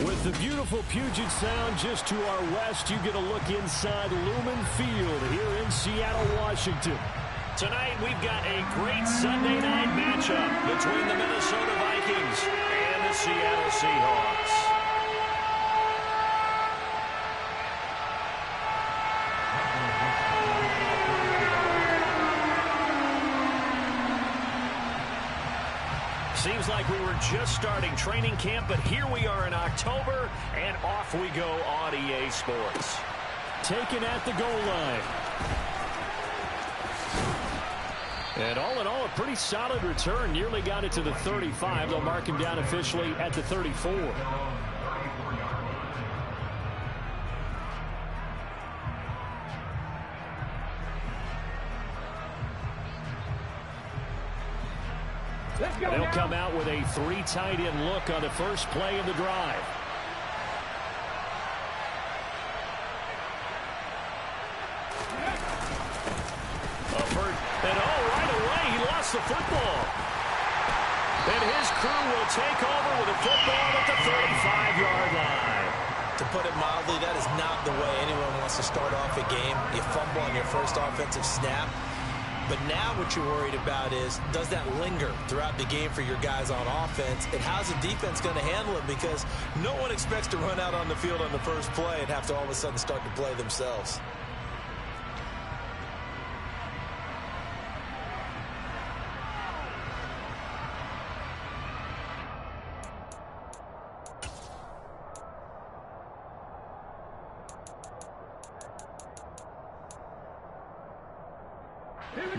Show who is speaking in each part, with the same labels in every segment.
Speaker 1: With the beautiful Puget Sound just to our west, you get a look inside Lumen Field here in Seattle, Washington.
Speaker 2: Tonight, we've got a great Sunday night matchup between the Minnesota Vikings and the Seattle Seahawks. Seems like we were just starting training camp, but here we are in October, and off we go on EA Sports.
Speaker 1: Taken at the goal line. And all in all, a pretty solid return. Nearly got it to the 35. They'll mark him down officially at the 34. They'll come out with a 3 tight end look on the first play of the drive. And right away, he lost the football. And his crew will take over with a football at the 35-yard line.
Speaker 3: To put it mildly, that is not the way anyone wants to start off a game. You fumble on your first offensive snap. But now what you're worried about is, does that linger throughout the game for your guys on offense? And how's the defense going to handle it? Because no one expects to run out on the field on the first play and have to all of a sudden start to play themselves.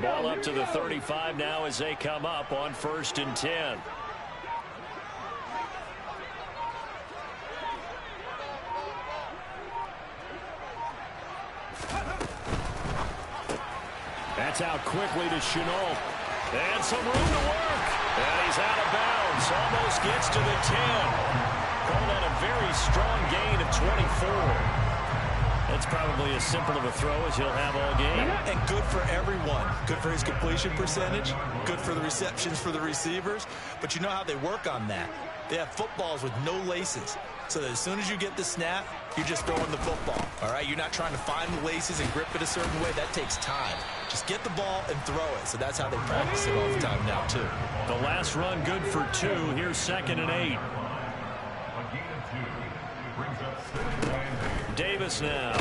Speaker 2: Ball up to the 35 now as they come up on 1st and 10.
Speaker 1: That's out quickly to Chenault. And some room to work.
Speaker 2: And he's out of bounds. Almost gets to the 10. Call that a very strong gain of 24. That's probably as simple of a throw as he'll have all game.
Speaker 3: And good for everyone. Good for his completion percentage. Good for the receptions for the receivers. But you know how they work on that. They have footballs with no laces. So that as soon as you get the snap, you're just throwing the football. All right? You're not trying to find the laces and grip it a certain way. That takes time. Just get the ball and throw it. So that's how they practice it all the time now, too.
Speaker 2: The last run good for 2. Here's 2nd and 8. Davis now.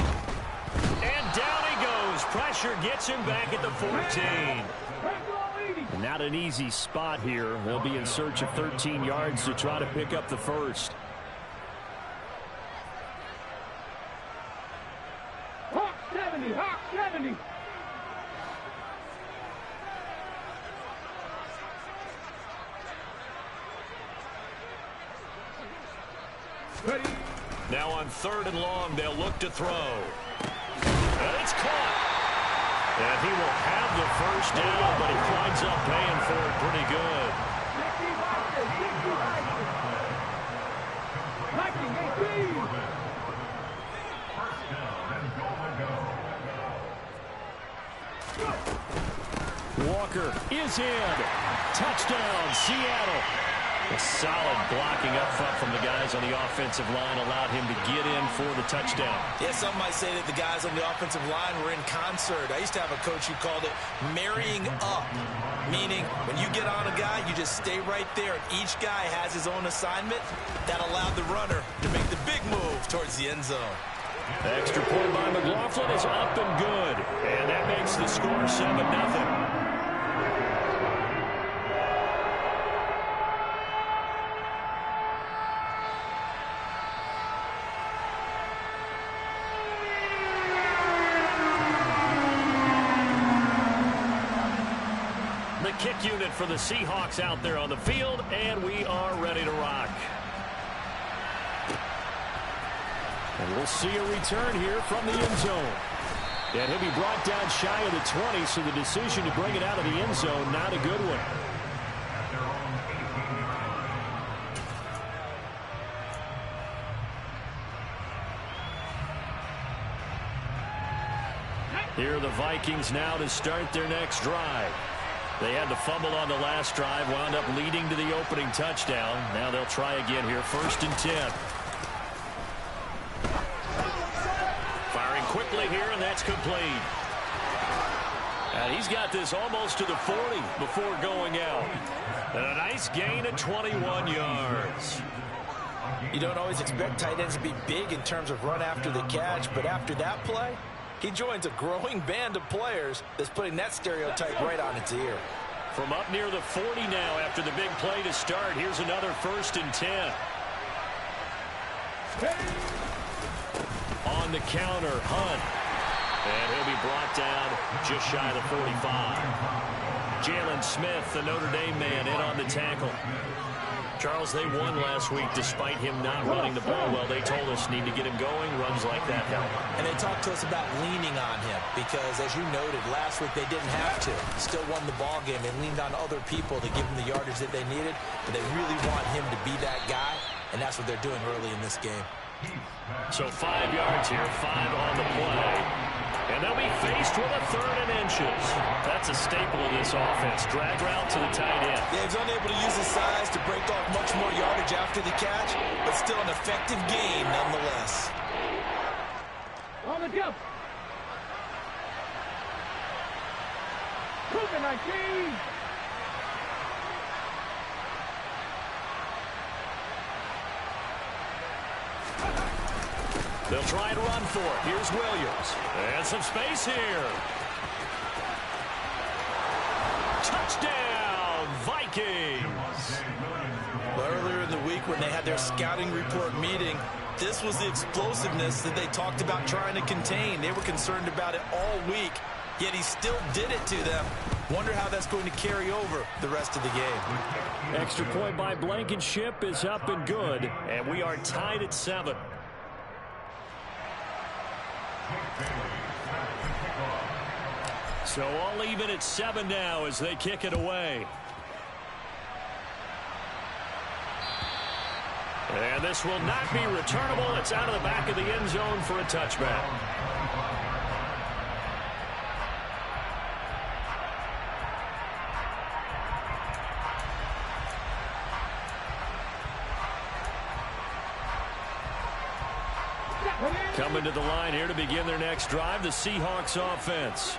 Speaker 2: And down he goes. Pressure gets him back at the 14.
Speaker 1: Not an easy spot here. They'll be in search of 13 yards to try to pick up the first.
Speaker 4: Hawk 70, Hawk 70.
Speaker 1: Ready.
Speaker 2: Now on 3rd and long, they'll look to throw. And it's caught. And he will have the first down, but he winds up paying for it pretty good.
Speaker 1: Walker is in. Touchdown, Seattle. A solid blocking up front from the guys on the offensive line allowed him to get in for the touchdown.
Speaker 3: Yeah, some might say that the guys on the offensive line were in concert. I used to have a coach who called it marrying up, meaning when you get on a guy, you just stay right there. Each guy has his own assignment. That allowed the runner to make the big move towards the end zone.
Speaker 1: The extra point by McLaughlin is up and good. And that makes the score 7-0. Kick unit for the Seahawks out there on the field, and we are ready to rock. And we'll see a return here from the end zone. And he'll be brought down shy of the 20, so the decision to bring it out of the end zone, not a good one. Here are the Vikings now to start their next drive. They had the fumble on the last drive, wound up leading to the opening touchdown. Now they'll try again here, 1st and 10.
Speaker 2: here, and that's complete. And he's got this almost to the 40 before going out. And a nice gain of 21 yards.
Speaker 3: You don't always expect tight ends to be big in terms of run after the catch, but after that play, he joins a growing band of players that's putting that stereotype right on its ear.
Speaker 2: From up near the 40 now after the big play to start. Here's another 1st and 10. On the counter, Hunt. And he'll be brought down just shy of the 45. Jalen Smith, the Notre Dame man, in on the tackle. Charles, they won last week despite him not running the ball well. They told us need to get him going. Runs like that help.
Speaker 3: And they talked to us about leaning on him because, as you noted, last week they didn't have to. Still won the ball game. They leaned on other people to give them the yardage that they needed. But they really want him to be that guy, and that's what they're doing early in this game.
Speaker 2: So 5 yards here, 5 on the play. And they'll be faced with a 3rd and inches. That's a staple of this offense. Drag route to the tight end.
Speaker 3: Yeah, he's unable to use his size to break off much more yardage after the catch, but still an effective gain nonetheless.
Speaker 4: On the jump. Moving 19.
Speaker 2: They'll try and run for it. Here's Williams. And some space here. Touchdown, Vikings.
Speaker 3: Well, earlier in the week when they had their scouting report meeting, this was the explosiveness that they talked about trying to contain. They were concerned about it all week, yet he still did it to them. Wonder how that's going to carry over the rest of the game.
Speaker 2: Extra point by Blankenship is up and good, and we are tied at 7. So all even at 7 now as they kick it away. And this will not be returnable. It's out of the back of the end zone for a touchback. Coming to the line here to begin their next drive, the Seahawks offense.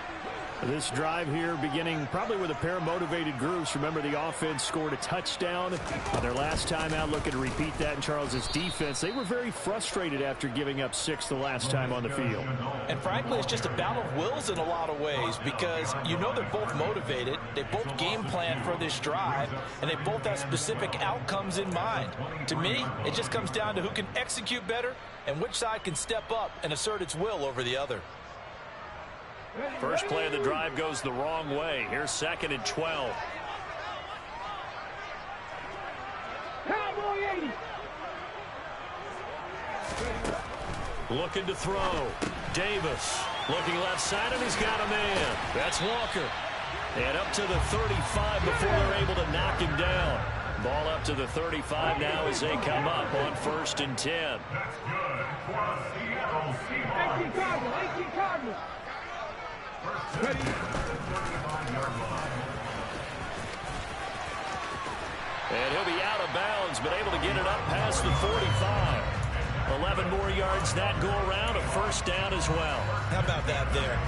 Speaker 2: This drive here beginning probably with a pair of motivated groups. Remember, the offense scored a touchdown on their last time out. Looking to repeat that in Charles's defense. They were very frustrated after giving up 6 the last time on the field.
Speaker 3: And frankly, it's just a battle of wills in a lot of ways because you know they're both motivated. They both game plan for this drive, and they both have specific outcomes in mind. To me, it just comes down to who can execute better and which side can step up and assert its will over the other.
Speaker 2: First play of the drive goes the wrong way. Here's 2nd and 12.
Speaker 4: Cowboy 80.
Speaker 2: Looking to throw. Davis looking left side, and he's got a man. That's Walker. And up to the 35 before they're able to knock him down. Ball up to the 35 now as they come up on 1st and 10.
Speaker 4: 18 Cardinals. 18 Cardinals.
Speaker 2: And he'll be out of bounds, but able to get it up past the 45. 11 more yards that go around, a 1st down as well.
Speaker 3: How about that there?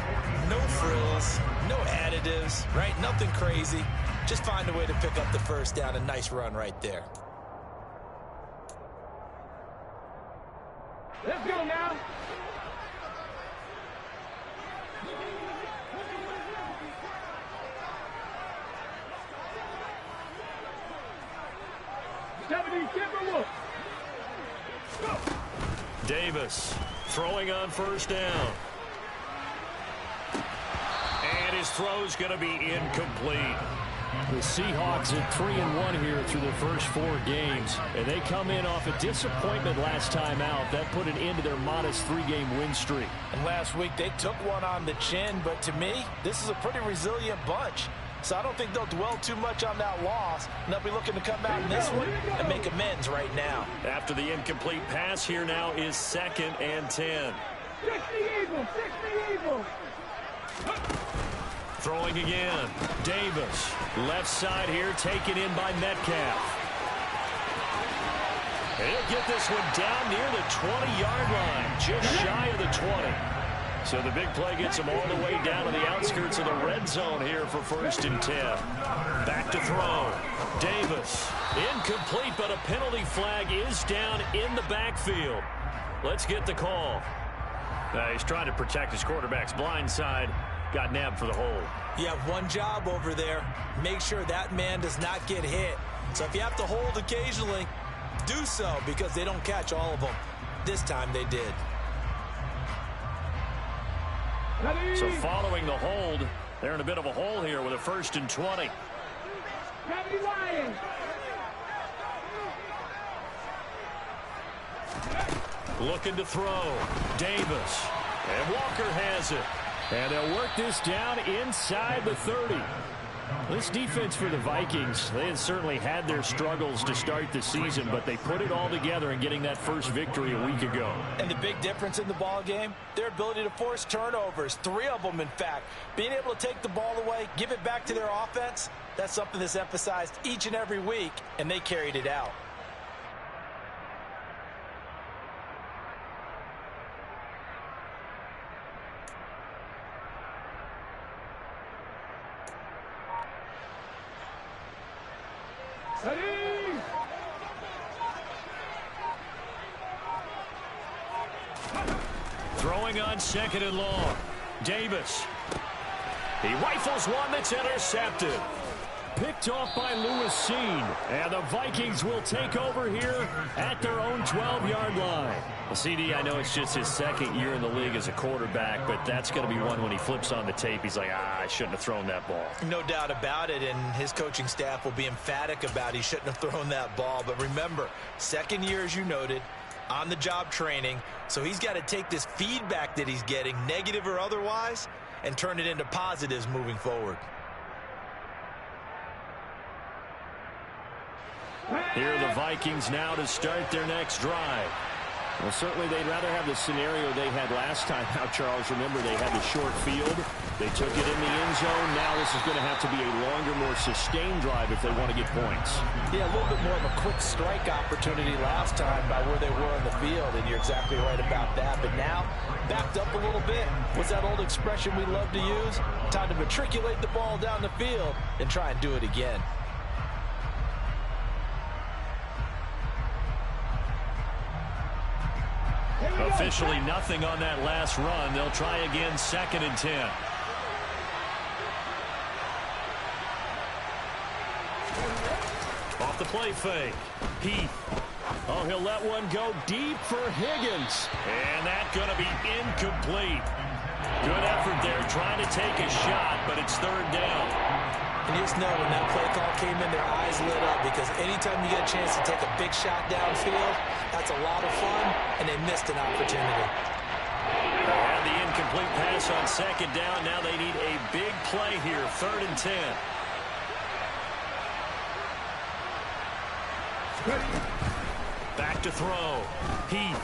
Speaker 3: No frills, no additives, right? Nothing crazy. Just find a way to pick up the 1st down. A nice run right there.
Speaker 4: Let's go now.
Speaker 2: Davis throwing on 1st down. And his throw's going to be incomplete.
Speaker 1: The Seahawks at 3-1 here through their first 4 games. And they come in off a disappointment last time out. That put an end to their modest 3-game win streak.
Speaker 3: And last week they took one on the chin, but to me, this is a pretty resilient bunch. So I don't think they'll dwell too much on that loss. And they'll be looking to come out in this one and make amends right now.
Speaker 2: After the incomplete pass, here now is 2nd and 10.
Speaker 4: 60 Eagles, 60 Eagles.
Speaker 2: Throwing again. Davis, left side here, taken in by Metcalf. And he'll get this one down near the 20-yard line, just shy of the 20. So the big play gets him all the way down to the outskirts of the red zone here for 1st and 10. Back to throw. Davis. Incomplete, but a penalty flag is down in the backfield. Let's get the call. He's trying to protect his quarterback's blind side. Got nabbed for the hold.
Speaker 3: You have one job over there. Make sure that man does not get hit. So if you have to hold occasionally, do so, because they don't catch all of them. This time they did.
Speaker 2: So following the hold, they're in a bit of a hole here with a 1st and 20. Looking to throw. Davis. And Walker has it. And they'll work this down inside the 30. This defense for the Vikings, they had certainly had their struggles to start the season, but they put it all together in getting that first victory a week ago.
Speaker 3: And the big difference in the ball game, their ability to force turnovers, 3 of them in fact. Being able to take the ball away, give it back to their offense, that's something that's emphasized each and every week, and they carried it out.
Speaker 2: Throwing on 2nd and long. Davis. He rifles one that's intercepted. Picked off by Lewis Seen. And the Vikings will take over here at their own 12-yard line. Well, CD, I know it's just his 2nd year in the league as a quarterback, but that's going to be one when he flips on the tape. He's like, I shouldn't have thrown that ball.
Speaker 3: No doubt about it, and his coaching staff will be emphatic about he shouldn't have thrown that ball. But remember, 2nd year, as you noted, on-the-job training, so he's got to take this feedback that he's getting, negative or otherwise, and turn it into positives moving forward.
Speaker 2: Here are the Vikings now to start their next drive. Well, certainly they'd rather have the scenario they had last time out, Charles. Remember, they had the short field. They took it in the end zone. Now this is going to have to be a longer, more sustained drive if they want to get points.
Speaker 3: Yeah, a little bit more of a quick strike opportunity last time by where they were on the field, and you're exactly right about that. But now, backed up a little bit. What's that old expression we love to use? Time to matriculate the ball down the field and try and do it again.
Speaker 2: Officially nothing on that last run. They'll try again, 2nd and 10. Off the play fake. Heath. Oh, he'll let one go deep for Higgins. And that's going to be incomplete. Good effort there trying to take a shot, but it's 3rd down.
Speaker 3: And you just know when that play call came in, their eyes lit up, because anytime you get a chance to take a big shot downfield, that's a lot of fun, and they missed an opportunity.
Speaker 2: They had the incomplete pass on 2nd down. Now they need a big play here, 3rd and 10. Back to throw. Heath.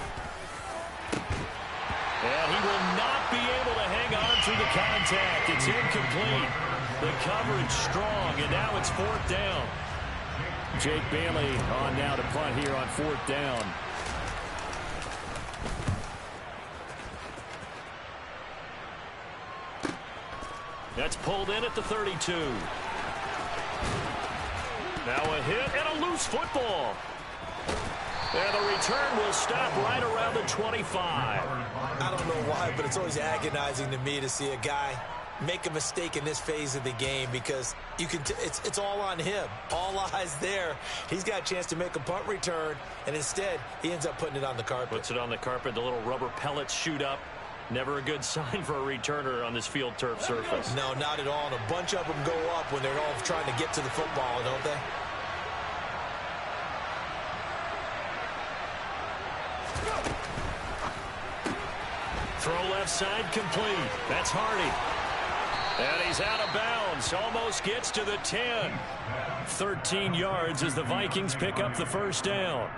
Speaker 2: And he will not be able to hang on through the contact. It's incomplete. The coverage strong, and now it's 4th down. Jake Bailey on now to punt here on 4th down. That's pulled in at the 32. Now a hit and a loose football. And the return will stop right around the 25.
Speaker 3: I don't know why, but it's always agonizing to me to see a guy make a mistake in this phase of the game, because you can it's all on him. All eyes there. He's got a chance to make a punt return, and instead he ends up putting it on the carpet.
Speaker 2: Puts it on the carpet. The little rubber pellets shoot up. Never a good sign for a returner on this field turf surface.
Speaker 3: No, not at all. And a bunch of them go up when they're all trying to get to the football, don't they?
Speaker 2: Throw left side complete. That's Hardy. And he's out of bounds. Almost gets to the 10. 13 yards as the Vikings pick up the 1st down.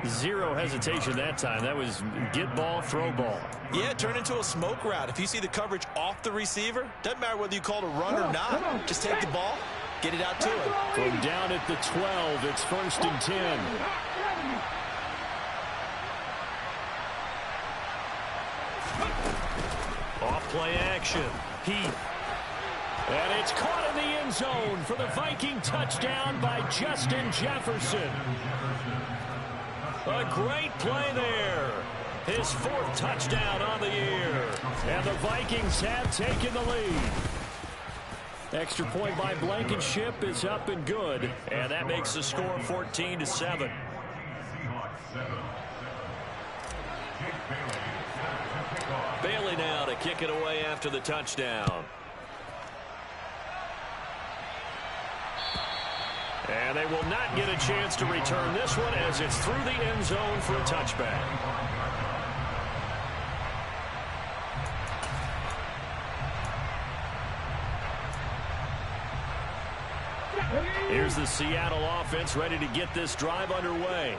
Speaker 2: Zero hesitation that time. That was get ball, throw ball.
Speaker 3: Yeah, it turned into a smoke route. If you see the coverage off the receiver, doesn't matter whether you call it a run or not. Just take the ball, get it out to him.
Speaker 2: From down at the 12, it's 1st and 10.
Speaker 1: play action. Heath.
Speaker 2: And it's caught in the end zone for the Viking touchdown by Justin Jefferson.
Speaker 1: A great play there. His 4th touchdown on the year.
Speaker 2: And the Vikings have taken the lead. Extra point by Blankenship is up and good.
Speaker 1: And that makes the score 14-7. Bailey now to kick it away after the touchdown.
Speaker 2: And they will not get a chance to return this one as it's through the end zone for a touchback. Here's the Seattle offense ready to get this drive underway.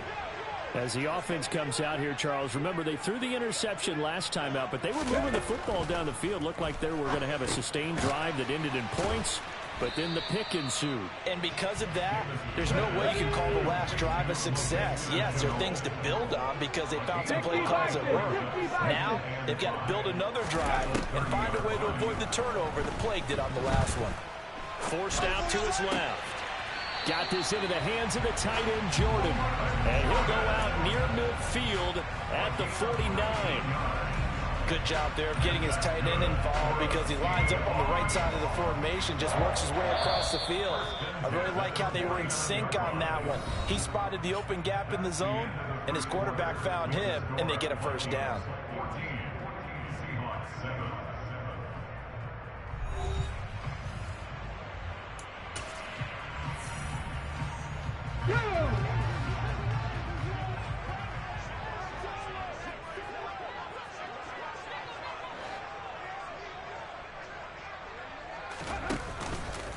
Speaker 2: As the offense comes out here, Charles, remember they threw the interception last time out, but they were moving the football down the field. Looked like they were going to have a sustained drive that ended in points, but then the pick ensued.
Speaker 3: And because of that, there's no way you can call the last drive a success. Yes, there are things to build on because they found some play calls that work. Now, they've got to build another drive and find a way to avoid the turnover that Plague did on the last one.
Speaker 1: Forced out to his left.
Speaker 2: Got this into the hands of the tight end, Jordan.
Speaker 1: And he'll go out near midfield at the 49.
Speaker 3: Good job there of getting his tight end involved because he lines up on the right side of the formation, just works his way across the field. I really like how they were in sync on that one. He spotted the open gap in the zone, and his quarterback found him, and they get a first down.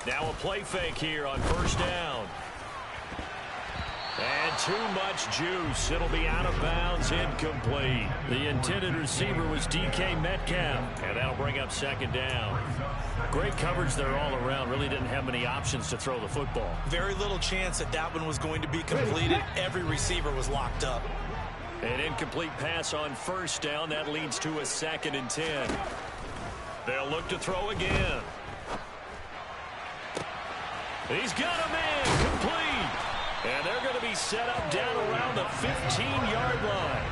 Speaker 1: Now a play fake here on first down. And too much juice. It'll be out of bounds, incomplete.
Speaker 2: The intended receiver was DK Metcalf.
Speaker 1: And that'll bring up second down.
Speaker 2: Great coverage there all around. Really didn't have many options to throw the football.
Speaker 3: Very little chance that that one was going to be completed. Every receiver was locked up.
Speaker 1: An incomplete pass on first down. That leads to a 2nd and 10. They'll look to throw again. He's got him in, complete. And they're going to be set up down around the 15-yard line.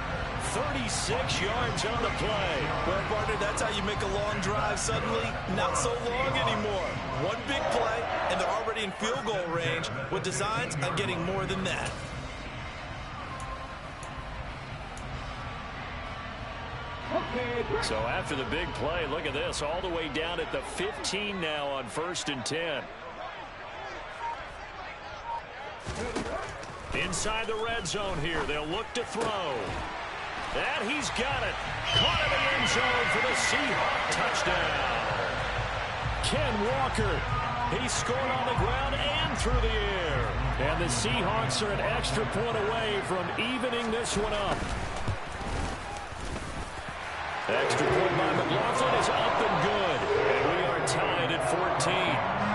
Speaker 1: 36 yards on the play.
Speaker 3: Well, partner, that's how you make a long drive suddenly not so long anymore. One big play, and they're already in field goal range with designs on getting more than that.
Speaker 2: So after the big play, look at this, all the way down at the 15 now on 1st and 10. Inside the red zone here, they'll look to throw. And he's got it. Caught in the end zone for the Seahawk touchdown. Ken Walker, he scored on the ground and through the air. And the Seahawks are an extra point away from evening this one up. Extra point by McLaughlin is up and good. And we are tied at 14.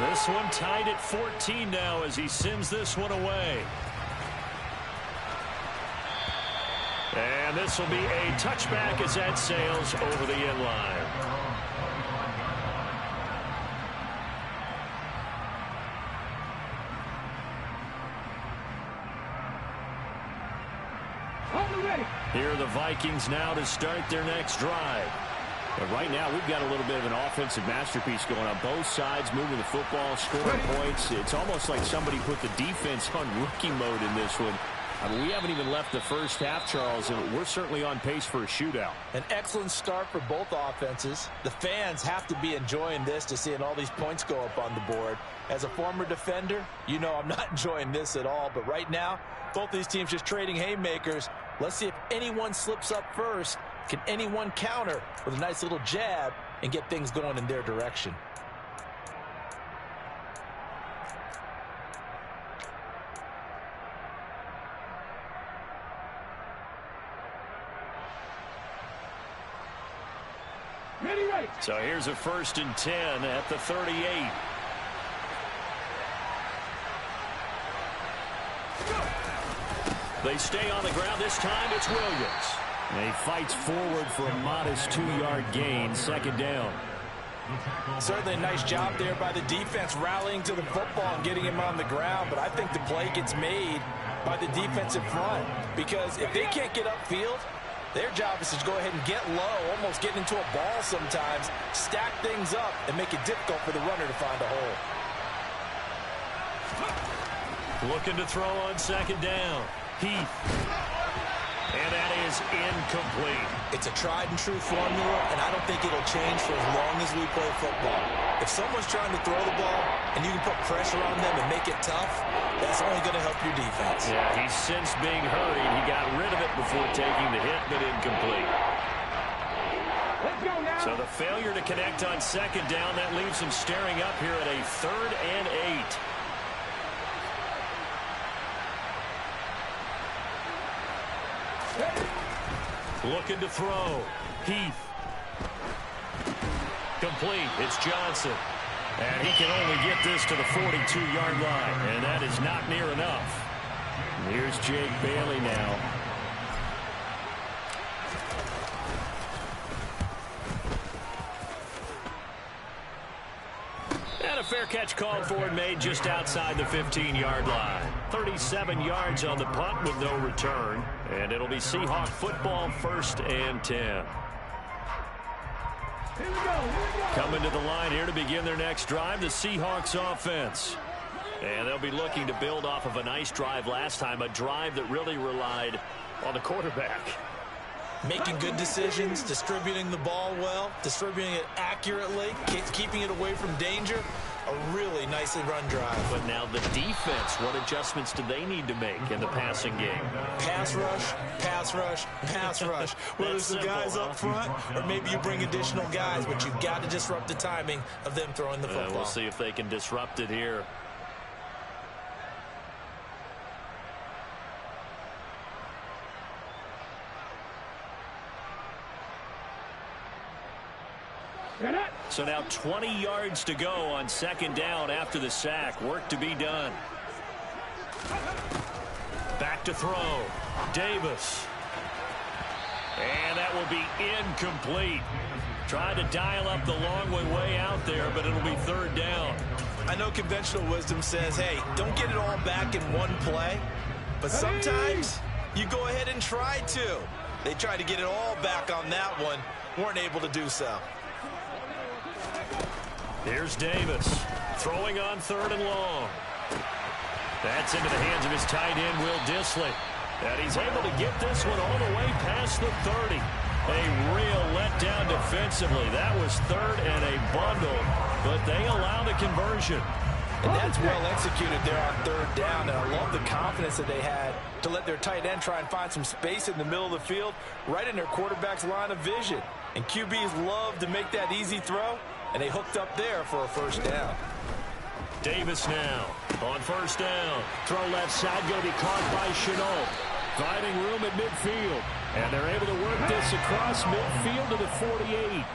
Speaker 2: This one tied at 14 now as he sends this one away. And this will be a touchback as that sails over the end line. Here are the Vikings now to start their next drive. But right now, we've got a little bit of an offensive masterpiece going on both sides, moving the football, scoring points. It's almost like somebody put the defense on rookie mode in this one. I mean, we haven't even left the first half, Charles, and we're certainly on pace for a shootout.
Speaker 3: An excellent start for both offenses. The fans have to be enjoying this to seeing all these points go up on the board. As a former defender, you know I'm not enjoying this at all. But right now, both these teams just trading haymakers. Let's see if anyone slips up first. Can anyone counter with a nice little jab and get things going in their direction?
Speaker 2: So here's a 1st and 10 at the 38.
Speaker 1: They stay on the ground. This time it's Williams.
Speaker 2: And he fights forward for a modest 2-yard gain, second down.
Speaker 3: Certainly a nice job there by the defense rallying to the football and getting him on the ground, but I think the play gets made by the defensive front because if they can't get upfield, their job is to go ahead and get low, almost get into a ball sometimes, stack things up, and make it difficult for the runner to find a hole.
Speaker 1: Looking to throw on second down. Heath. And that is incomplete.
Speaker 3: It's a tried-and-true formula, and I don't think it'll change for as long as we play football. If someone's trying to throw the ball and you can put pressure on them and make it tough, that's only going to help your defense.
Speaker 1: Yeah, he's since being hurried. He got rid of it before taking the hit, but incomplete.
Speaker 4: Let's go now.
Speaker 1: So the failure to connect on second down, that leaves him staring up here at a 3rd and 8. Looking to throw. Heath. Complete. It's Johnson. And he can only get this to the 42-yard line. And that is not near enough.
Speaker 2: Here's Jake Bailey now.
Speaker 1: And a fair catch called for and made just outside the 15-yard line. 37 yards on the punt with no return. And it'll be Seahawk football, 1st and 10.
Speaker 4: Here we go.
Speaker 1: Coming to the line here to begin their next drive, the Seahawks offense. And they'll be looking to build off of a nice drive last time, a drive that really relied on the quarterback.
Speaker 3: Making good decisions, distributing the ball well, distributing it accurately, keeping it away from danger. A really nicely run drive.
Speaker 1: But now the defense, what adjustments do they need to make in the passing game?
Speaker 3: Pass rush, pass rush, pass rush. Whether it's the guys up front or maybe you bring additional guys, but you've got to disrupt the timing of them throwing the football.
Speaker 1: We'll see if they can disrupt it here. So now 20 yards to go on second down after the sack. Work to be done. Back to throw. Davis. And that will be incomplete. Tried to dial up the long way out there, but it'll be 3rd down.
Speaker 3: I know conventional wisdom says, hey, don't get it all back in one play. But sometimes you go ahead and try to. They tried to get it all back on that one. Weren't able to do so.
Speaker 1: Here's Davis throwing on 3rd and long. That's into the hands of his tight end, Will Dissly. And he's able to get this one all the way past the 30. A real letdown defensively. That was 3rd and a bundle, but they allow the conversion.
Speaker 3: And that's well executed there on 3rd down. And I love the confidence that they had to let their tight end try and find some space in the middle of the field, right in their quarterback's line of vision. And QBs love to make that easy throw. And they hooked up there for a 1st down.
Speaker 1: Davis now on 1st down. Throw left side, going to be caught by Chenault. Finding room at midfield. And they're able to work this across midfield to the 48.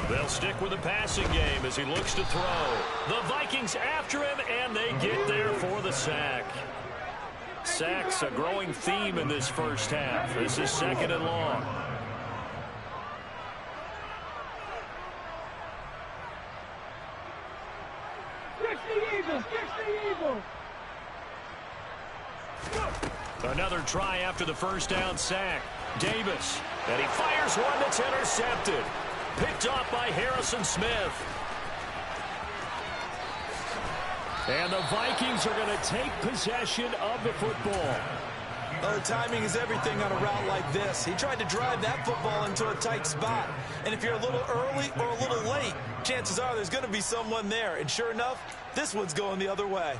Speaker 1: They'll stick with the passing game as he looks to throw. The Vikings after him, and they get there for the sack. Sacks, a growing theme in this first half. This is 2nd and long. Another try after the 1st down sack. Davis, and he fires one that's intercepted. Picked off by Harrison Smith. And the Vikings are going to take possession of the football.
Speaker 3: Oh, timing is everything on a route like this. He tried to drive that football into a tight spot. And if you're a little early or a little late, chances are there's going to be someone there. And sure enough, this one's going the other way.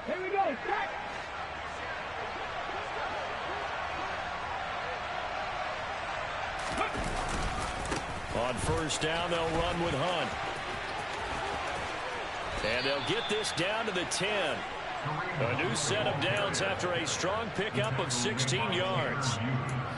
Speaker 4: Here we go. Sack.
Speaker 1: On 1st down, they'll run with Hunt. And they'll get this down to the 10. A new set of downs after a strong pickup of 16 yards.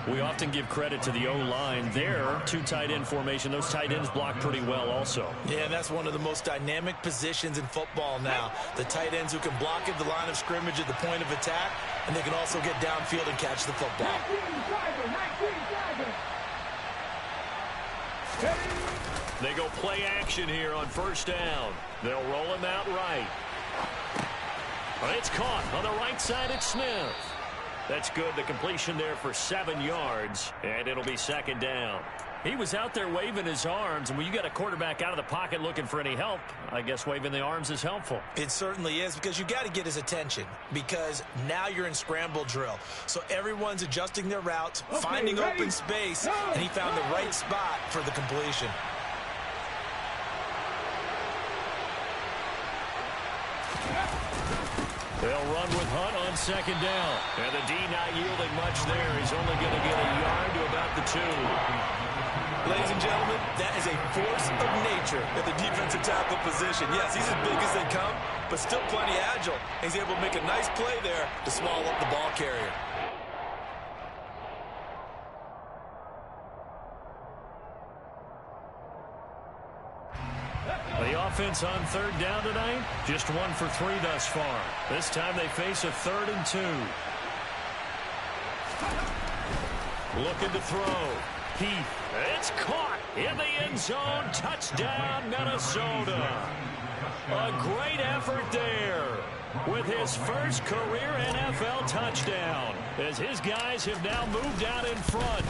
Speaker 1: We often give credit to the O-line. There, two tight end formation. Those tight ends block pretty well also.
Speaker 3: Yeah, and that's one of the most dynamic positions in football now. The tight ends who can block at the line of scrimmage at the point of attack, and they can also get downfield and catch the football.
Speaker 1: They go play action here on first down. They'll roll him out right. It's caught on the right side. It's Smith. That's good. The completion there for 7 yards, and it'll be second down. He was out there waving his arms, and when you got a quarterback out of the pocket looking for any help, I guess waving the arms is helpful.
Speaker 3: It certainly is, because you got to get his attention, because now you're in scramble drill. So everyone's adjusting their routes, finding open space, and he found the right spot for the completion.
Speaker 1: They'll run with Hunt on second down. And the D not yielding much there. He's only going to get a yard to about the 2.
Speaker 3: Ladies and gentlemen, that is a force of nature at the defensive tackle position. Yes, he's as big as they come, but still plenty agile. He's able to make a nice play there to swallow up the ball carrier.
Speaker 1: The offense on third down tonight, just 1 for 3 thus far. This time they face a 3rd and 2. Looking to throw. Heath. It's caught in the end zone. Touchdown, Minnesota. A great effort there with his first career NFL touchdown, as his guys have now moved out in front.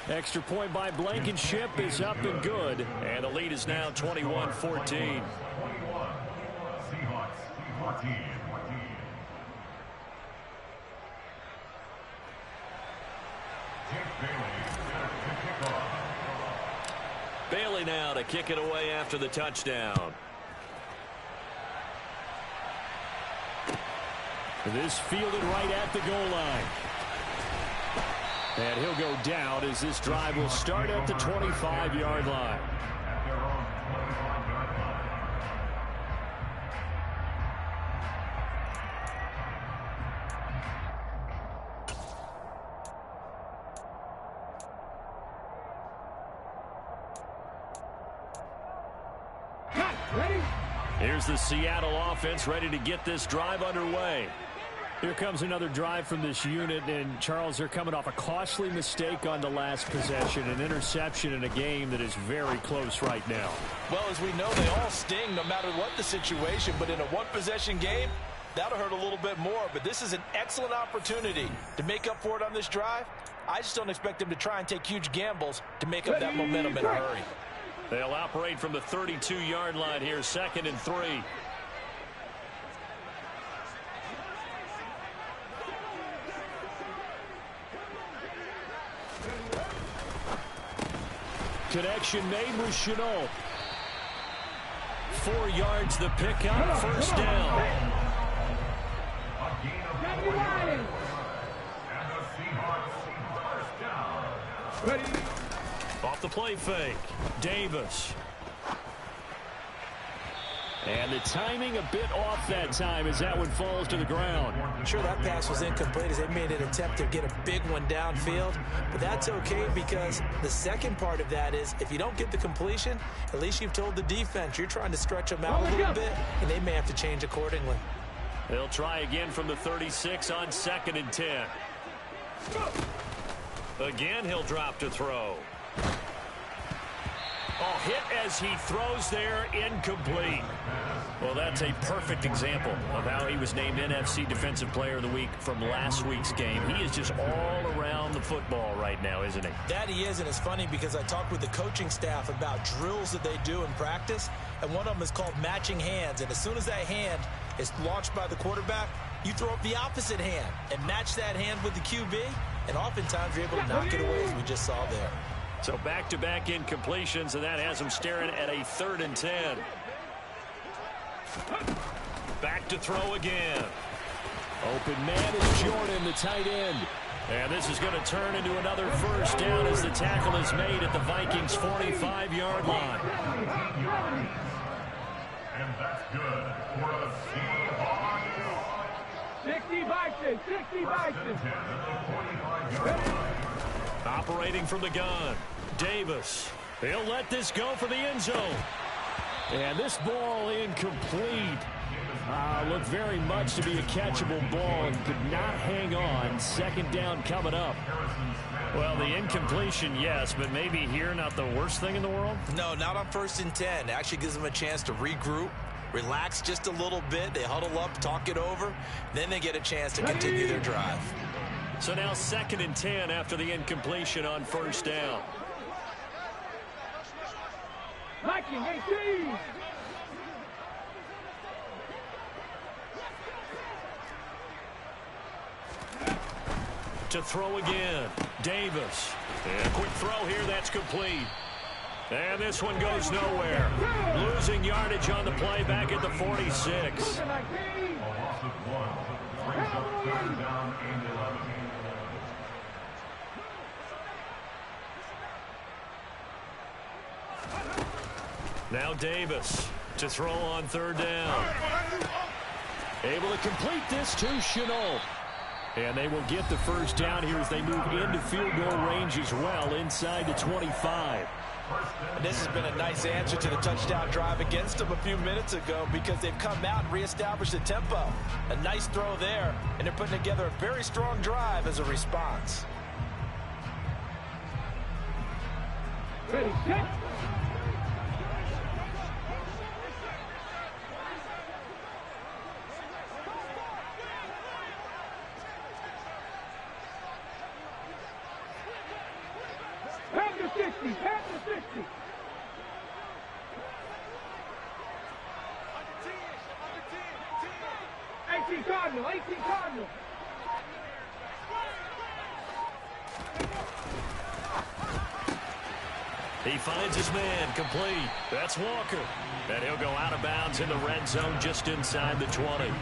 Speaker 1: Extra point by Blankenship is up and good, and the lead is now 21-14. Bailey now to kick it away after the touchdown.
Speaker 2: This fielded right at the goal line. And he'll go down as this drive will start at the 25-yard line. Here's the Seattle offense ready to get this drive underway. Here comes another drive from this unit, and Charles, they're coming off a costly mistake on the last possession, an interception in a game that is very close right now.
Speaker 3: Well, as we know, they all sting no matter what the situation, but in a one-possession game, that'll hurt a little bit more. But this is an excellent opportunity to make up for it on this drive. I just don't expect them to try and take huge gambles to make up that momentum in a hurry.
Speaker 1: They'll operate from the 32-yard line here, 2nd and 3.
Speaker 2: Connection made with Chenault. 4 yards the pickup, first down.
Speaker 1: Off the play fake, Davis.
Speaker 2: And the timing a bit off that time as that one falls to the ground.
Speaker 3: Sure, that pass was incomplete as they made an attempt to get a big one downfield, but that's okay because the second part of that is if you don't get the completion, at least you've told the defense you're trying to stretch them out a little bit, and they may have to change accordingly.
Speaker 1: They'll try again from the 36 on 2nd and 10. Again, he'll drop to throw. Oh, hit as he throws there, incomplete. Well, that's a perfect example of how he was named NFC Defensive Player of the Week from last week's game. He is just all around the football right now, isn't he?
Speaker 3: That he is, and it's funny because I talked with the coaching staff about drills that they do in practice, and one of them is called matching hands. And as soon as that hand is launched by the quarterback, you throw up the opposite hand and match that hand with the QB, and oftentimes you're able to knock it away as we just saw there.
Speaker 1: So back-to-back incompletions, and that has him staring at a 3rd and 10. Back to throw again.
Speaker 2: Open man is Jordan, the tight end.
Speaker 1: And this is going to turn into another first down as the tackle is made at the Vikings' 45-yard line.
Speaker 5: And that's good for a Seahawks.
Speaker 4: 60 Bison, 60 Bison.
Speaker 1: Operating from the gun, Davis. He'll let this go for the end zone.
Speaker 2: And this ball incomplete. Looked very much to be a catchable ball and could not hang on. Second down coming up.
Speaker 1: Well, the incompletion, yes, but maybe here not the worst thing in the world?
Speaker 3: No, not on 1st and 10. It actually gives them a chance to regroup, relax just a little bit. They huddle up, talk it over. Then they get a chance to continue their drive.
Speaker 1: So now 2nd and 10 after the incompletion on 1st down.
Speaker 4: Viking 18.
Speaker 1: To throw again, Davis. And a quick throw here, that's complete. And this one goes nowhere. Losing yardage on the play back at the 46.
Speaker 5: A loss of 1. Brings up 3rd down and 11.
Speaker 1: Now Davis to throw on 3rd down.
Speaker 2: Able to complete this to Chenault. And they will get the first down here as they move into field goal range as well, inside the 25.
Speaker 3: And this has been a nice answer to the touchdown drive against them a few minutes ago because they've come out and reestablished the tempo. A nice throw there, and they're putting together a very strong drive as a response.
Speaker 4: Ready, set. Pass to 60, pass to 60. Cardinal, 18 Cardinal.
Speaker 1: He finds his man, complete. That's Walker. And he'll go out of bounds in the red zone just inside the 20.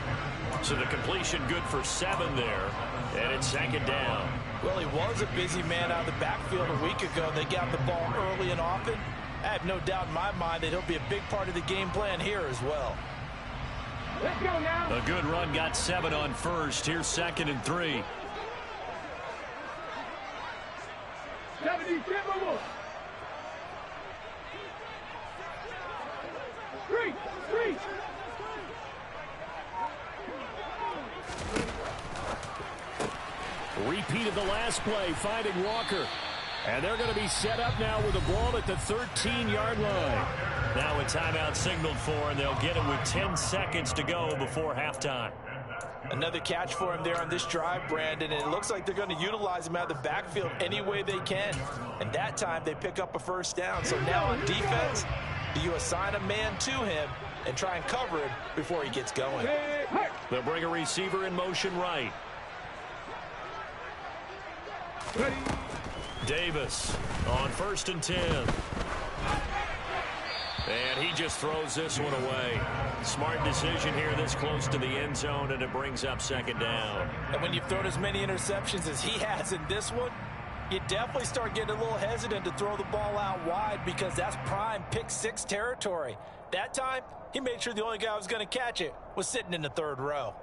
Speaker 1: So the completion good for 7 there. And it's 2nd down.
Speaker 3: Well, he was a busy man out of the backfield a week ago. They got the ball early and often. I have no doubt in my mind that he'll be a big part of the game plan here as well.
Speaker 4: Let's go now.
Speaker 1: A good run, got 7 on 1st. Here's 2nd and 3.
Speaker 4: 77 more. 3.
Speaker 2: Repeated the last play, finding Walker. And they're going to be set up now with the ball at the 13-yard line.
Speaker 1: Now a timeout signaled for, and they'll get it with 10 seconds to go before halftime.
Speaker 3: Another catch for him there on this drive, Brandon, and it looks like they're going to utilize him out of the backfield any way they can. And that time they pick up a first down. So now on defense, do you assign a man to him and try and cover him before he gets going?
Speaker 1: They'll bring a receiver in motion right.
Speaker 4: Ready.
Speaker 1: Davis on 1st and 10. And he just throws this one away. Smart decision here this close to the end zone, and it brings up 2nd down.
Speaker 3: And when you've thrown as many interceptions as he has in this one, you definitely start getting a little hesitant to throw the ball out wide because that's prime pick-6 territory. That time, he made sure the only guy who was going to catch it was sitting in the 3rd row.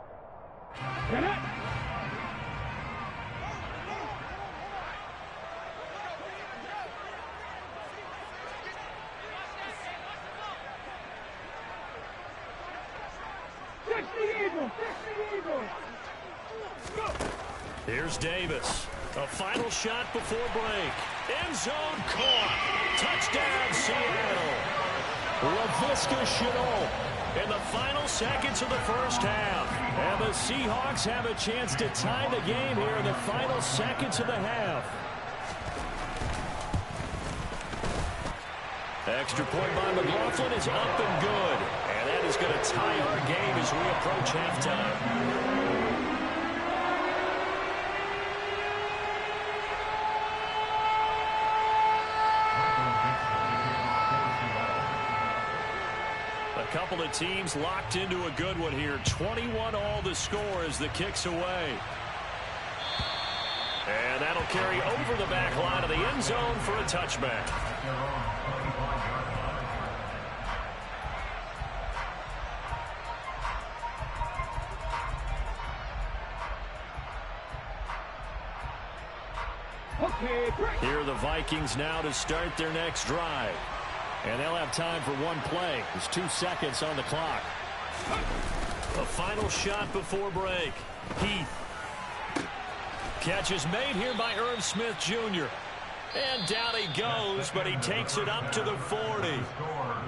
Speaker 1: Here's Davis. A final shot before break. End zone caught. Touchdown, Seattle.
Speaker 2: LaVisca Chenault
Speaker 1: In the final seconds of the first half.
Speaker 2: And the Seahawks have a chance to tie the game here in the final seconds of the half.
Speaker 1: Extra point by McLaughlin is up and good. And that is going to tie our game as we approach halftime. A couple of teams locked into a good one here. 21 all the score as the kick's away. And that'll carry over the back line of the end zone for a touchback.
Speaker 4: Okay, break.
Speaker 2: Here are the Vikings now to start their next drive. And they'll have time for one play. There's 2 seconds on the clock.
Speaker 1: A final shot before break. Heath. Catch is made here by Irv Smith Jr. And down he goes, but he takes it up to the 40.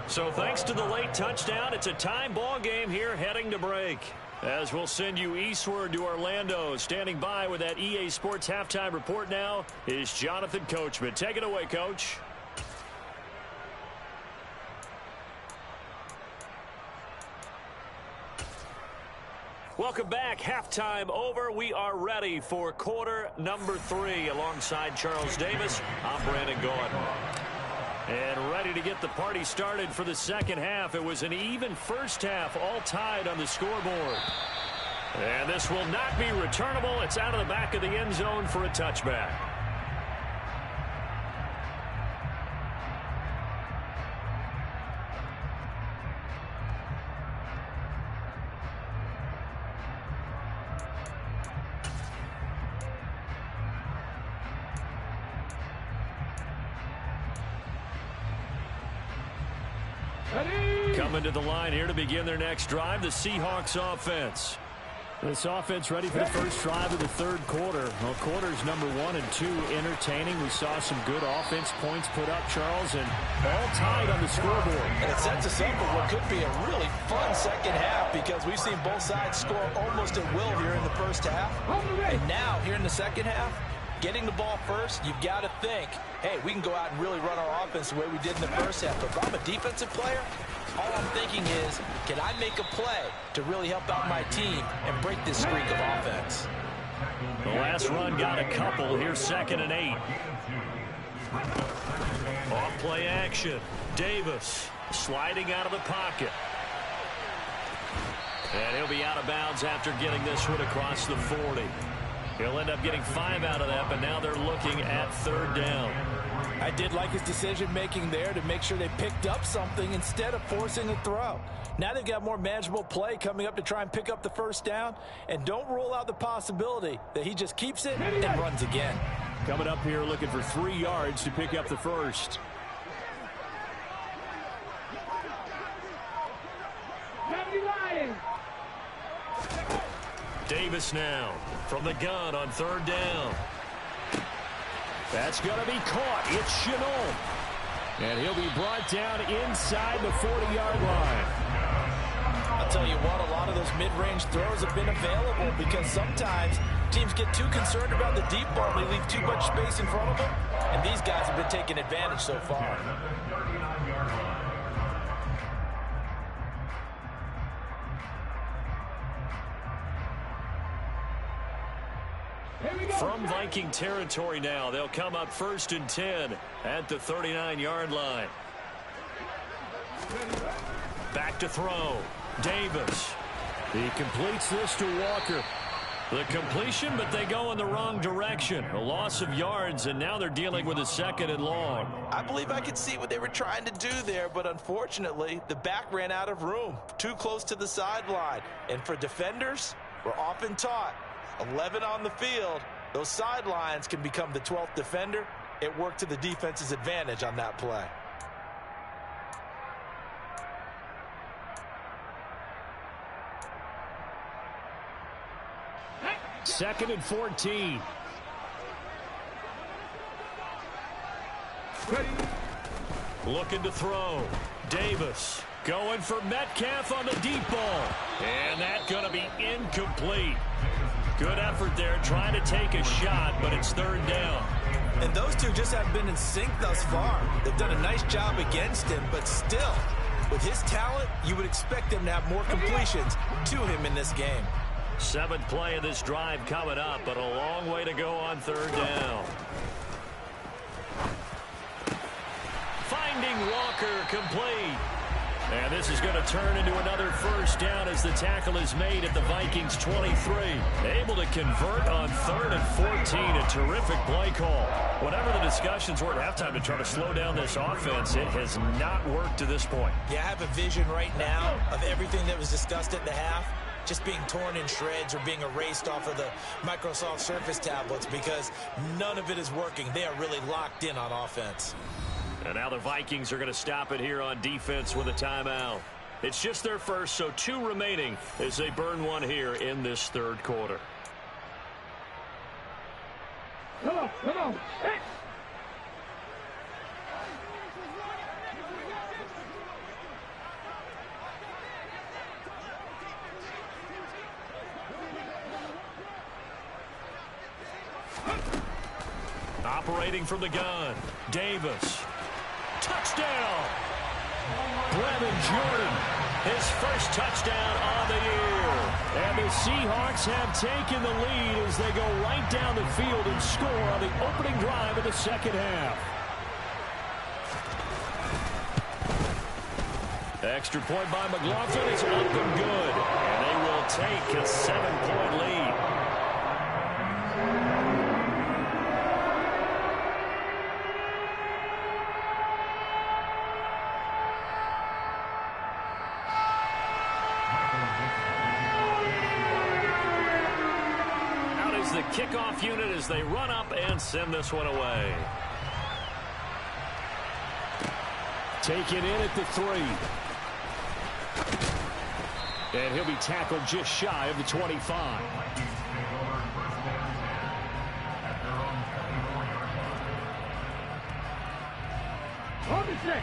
Speaker 1: So thanks to the late touchdown, it's a time ball game here heading to break. As we'll send you eastward to Orlando. Standing by with that EA Sports halftime report now is Jonathan Coachman. Take it away, Coach. Welcome back. Halftime over. We are ready for quarter number 3. Alongside Charles Davis, I'm Brandon Gordon. And ready to get the party started for the second half. It was an even first half, all tied on the scoreboard. And this will not be returnable. It's out of the back of the end zone for a touchback. Coming to the line here to begin their next drive, the Seahawks offense.
Speaker 2: This offense ready for the first drive of the third quarter. Well, quarters number 1 and 2 entertaining. We saw some good offense points put up, Charles, and all tied on the scoreboard.
Speaker 3: And it sets us up for what could be a really fun second half because we've seen both sides score almost at will here in the first half. And now, here in the second half, getting the ball first, you've got to think, hey, we can go out and really run our offense the way we did in the first half. But if I'm a defensive player, all I'm thinking is, can I make a play to really help out my team and break this streak of offense?
Speaker 1: The last run got a couple. Here's 2nd and 8. Off play action. Davis sliding out of the pocket. And he'll be out of bounds after getting this one across the 40. He'll end up getting 5 out of that, but now they're looking at 3rd down.
Speaker 3: I did like his decision-making there to make sure they picked up something instead of forcing a throw. Now they've got more manageable play coming up to try and pick up the first down, and don't rule out the possibility that he just keeps it and runs again.
Speaker 2: Coming up here looking for 3 yards to pick up the first.
Speaker 1: Davis now from the gun on 3rd down.
Speaker 2: That's going to be caught. It's Chenault. And he'll be brought down inside the 40-yard line.
Speaker 3: I'll tell you what, a lot of those mid-range throws have been available because sometimes teams get too concerned about the deep ball. They leave too much space in front of them, and these guys have been taking advantage so far.
Speaker 1: From Viking territory now, they'll come up 1st and 10 at the 39-yard line. Back to throw. Davis.
Speaker 2: He completes this to Walker.
Speaker 1: The completion, but they go in the wrong direction. A loss of yards, and now they're dealing with a 2nd and long.
Speaker 3: I believe I could see what they were trying to do there, but unfortunately, the back ran out of room. Too close to the sideline. And for defenders, we're often taught, 11 on the field, those sidelines can become the 12th defender. It worked to the defense's advantage on that play.
Speaker 2: Second and 14.
Speaker 1: Looking to throw. Davis going for Metcalf on the deep ball. And that's going to be incomplete. Good effort there, trying to take a shot, but it's 3rd down.
Speaker 3: And those two just haven't been in sync thus far. They've done a nice job against him, but still, with his talent, you would expect him to have more completions to him in this game.
Speaker 1: 7th play of this drive coming up, but a long way to go on 3rd down. Finding Walker complete. And this is going to turn into another first down as the tackle is made at the Vikings 23. Able to convert on 3rd and 14. A terrific play call. Whatever the discussions were at halftime to try to slow down this offense, it has not worked to this point.
Speaker 3: Yeah, I have a vision right now of everything that was discussed at the half. just being torn in shreds or being erased off of the Microsoft Surface tablets because none of it is working. They are really locked in on offense.
Speaker 1: And now the Vikings are going to stop it here on defense with a timeout. It's just their first, so 2 remaining as they burn one here in this third quarter.
Speaker 4: Come on, come on. Hey.
Speaker 1: Operating from the gun, Davis. Touchdown! Brevin Jordan, his first touchdown of the year. And the Seahawks have taken the lead as they go right down the field and score on the opening drive of the second half. Extra point by McLaughlin is up and good. And they will take a 7-point lead. The kickoff unit as they run up and send this one away.
Speaker 2: Taken in at the 3. And he'll be tackled just shy of the 25.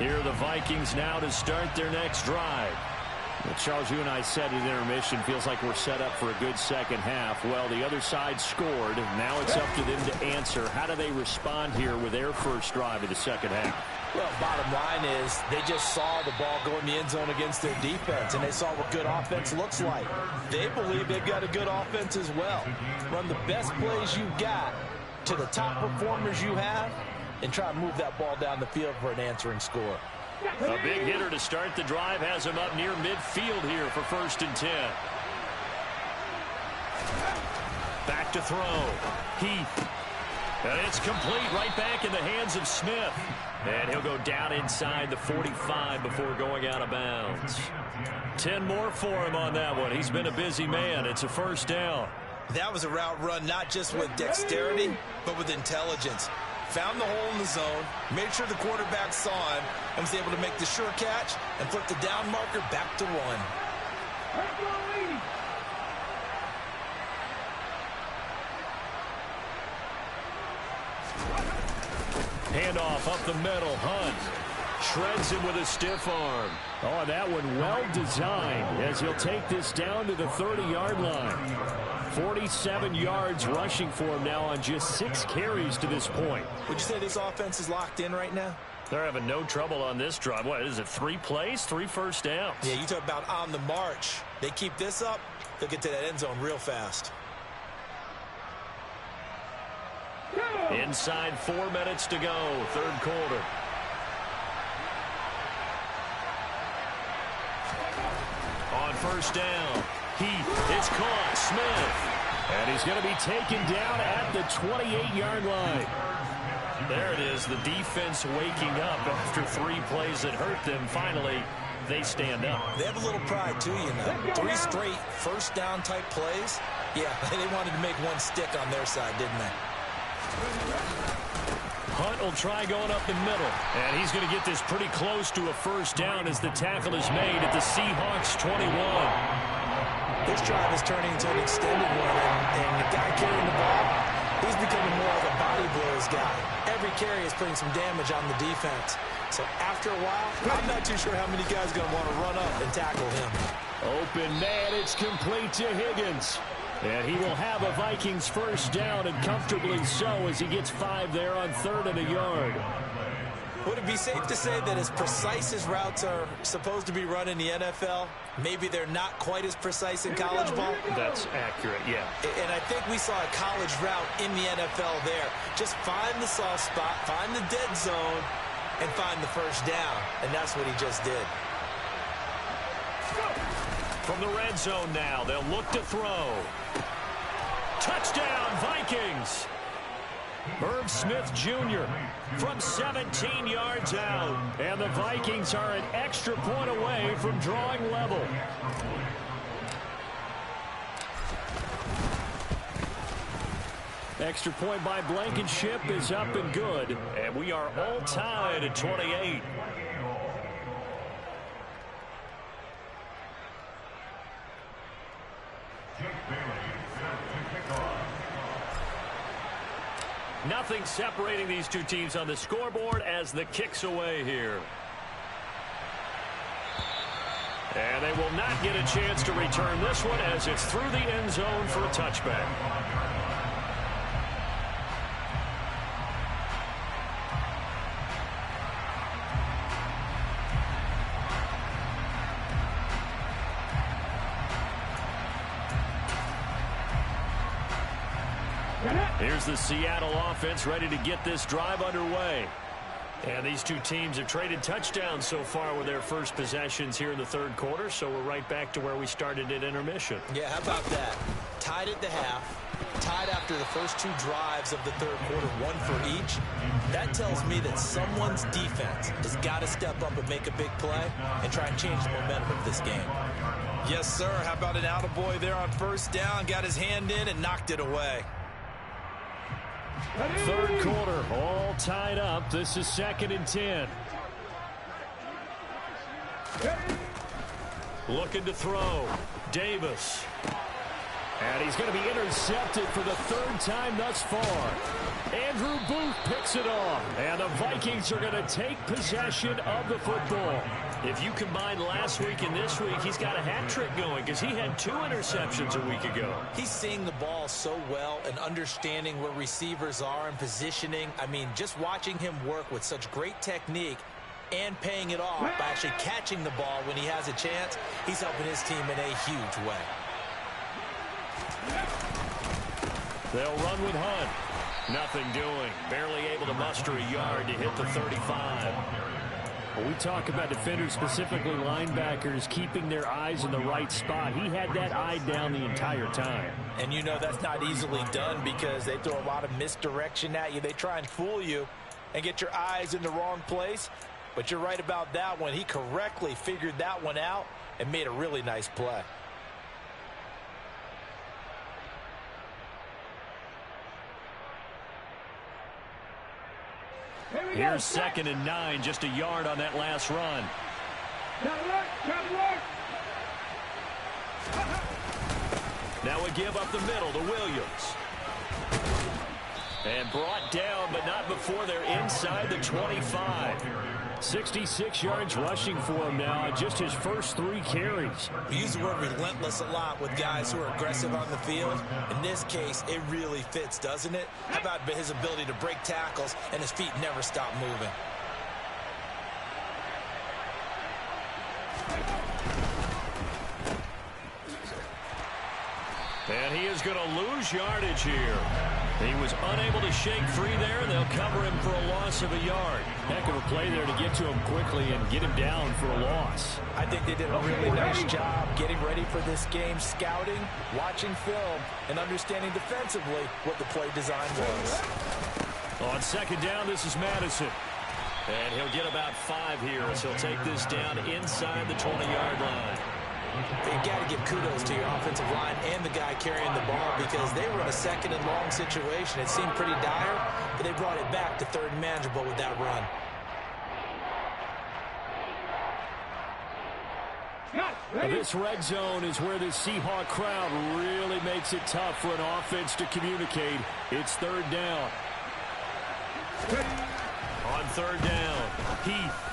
Speaker 2: Here are the Vikings now to start their next drive. Well, Charles, you and I said at intermission, feels like we're set up for a good second half. Well, the other side scored. Now it's up to them to answer. How do they respond here with their first drive of the second half?
Speaker 3: Well, bottom line is they just saw the ball go in the end zone against their defense, and they saw what good offense looks like. They believe they've got a good offense as well. Run the best plays you got to the top performers you have and try to move that ball down the field for an answering score.
Speaker 1: A big hitter to start the drive has him up near midfield here for 1st and 10. Back to throw. Heath. And it's complete right back in the hands of Smith. And he'll go down inside the 45 before going out of bounds. 10 more for him on that one. He's been a busy man. It's a 1st down.
Speaker 3: That was a route run not just with dexterity, but with intelligence. Found the hole in the zone, made sure the quarterback saw him, and was able to make the sure catch and flip the down marker back to 1.
Speaker 1: Handoff up the middle. Hunt shreds him with a stiff arm.
Speaker 2: Oh, and that one well designed as he'll take this down to the 30-yard line. 47 yards rushing for him now on just 6 carries to this point.
Speaker 3: Would you say this offense is locked in right now?
Speaker 1: They're having no trouble on this drive. What is it, 3 plays, 3 first downs?
Speaker 3: Yeah, you talk about on the march. They keep this up, they'll get to that end zone real fast.
Speaker 1: Inside 4 minutes to go, 3rd quarter. On 1st down, Heath, it's caught, Smith.
Speaker 2: And he's going to be taken down at the 28-yard line.
Speaker 1: There it is, the defense waking up after 3 plays that hurt them. Finally, they stand up.
Speaker 3: They have a little pride, too, you know. 3 straight first down type plays. Yeah, they wanted to make one stick on their side, didn't they?
Speaker 1: Hunt will try going up the middle. And he's going to get this pretty close to a 1st down as the tackle is made at the Seahawks 21.
Speaker 3: This drive is turning into an extended one, and the guy carrying the ball, he's becoming more of a body blows guy. Every carry is putting some damage on the defense. So after a while, I'm not too sure how many guys are going to want to run up and tackle him.
Speaker 2: Open man, it's complete to Higgins. And he will have a Vikings 1st down, and comfortably so, as he gets 5 there on 3rd and a yard.
Speaker 3: Would it be safe to say that as precise as routes are supposed to be run in the NFL, maybe they're not quite as precise in college ball?
Speaker 1: That's accurate, yeah.
Speaker 3: And I think we saw a college route in the NFL there. Just find the soft spot, find the dead zone, and find the 1st down. And that's what he just did.
Speaker 1: From the red zone now, they'll look to throw. Touchdown, Vikings! Irv Smith Jr. from 17 yards out. And the Vikings are an extra point away from drawing level.
Speaker 2: Extra point by Blankenship is up and good.
Speaker 1: And we are all tied at 28. Nothing separating these two teams on the scoreboard as the kick's away here. And they will not get a chance to return this one as it's through the end zone for a touchback. Here's the Seattle offense ready to get this drive underway. And these two teams have traded touchdowns so far with their first possessions here in the third quarter, so we're right back to where we started at intermission.
Speaker 3: Yeah, how about that? Tied at the half, tied after the first two drives of the third quarter, one for each. That tells me that someone's defense has got to step up and make a big play and try and change the momentum of this game. Yes, sir. How about an attaboy there on first down? Got his hand in and knocked it away.
Speaker 2: Third quarter, all tied up. This is 2nd and 10.
Speaker 1: Looking to throw. Davis.
Speaker 2: And he's going to be intercepted for the third time thus far. Andrew Booth picks it off. And the Vikings are going to take possession of the football.
Speaker 1: If you combine last week and this week, he's got a hat trick going because he had 2 interceptions a week ago.
Speaker 3: He's seeing the ball so well and understanding where receivers are and positioning. I mean, just watching him work with such great technique and paying it off by actually catching the ball when he has a chance, he's helping his team in a huge way.
Speaker 1: They'll run with Hunt. Nothing doing. Barely able to muster a yard to hit the 35.
Speaker 2: When we talk about defenders, specifically linebackers, keeping their eyes in the right spot, he had that eye down the entire time.
Speaker 3: And you know that's not easily done because they throw a lot of misdirection at you. They try and fool you and get your eyes in the wrong place. But you're right about that one. He correctly figured that one out and made a really nice play.
Speaker 1: Here's 2nd and 9, just a yard on that last run. Now a give up the middle to Williams. And brought down, but not before they're inside the 25.
Speaker 2: 66 yards rushing for him now on just his first 3 carries.
Speaker 3: We use the word relentless a lot with guys who are aggressive on the field. In this case, it really fits, doesn't it? How about his ability to break tackles and his feet never stop moving?
Speaker 1: And he is going to lose yardage here. He was unable to shake free there, and they'll cover him for a loss of a yard.
Speaker 2: Heck of a play there to get to him quickly and get him down for a loss.
Speaker 3: I think they did a really nice job getting ready for this game, scouting, watching film, and understanding defensively what the play design was.
Speaker 1: On 2nd down, this is Madison. And he'll get about 5 here as he'll take this down inside the 20-yard line.
Speaker 3: You've got to give kudos to your offensive line and the guy carrying the ball because they were in a 2nd and long situation. It seemed pretty dire, but they brought it back to 3rd and manageable with that run.
Speaker 2: Now this red zone is where the Seahawk crowd really makes it tough for an offense to communicate. It's 3rd down.
Speaker 1: On 3rd down, Heath.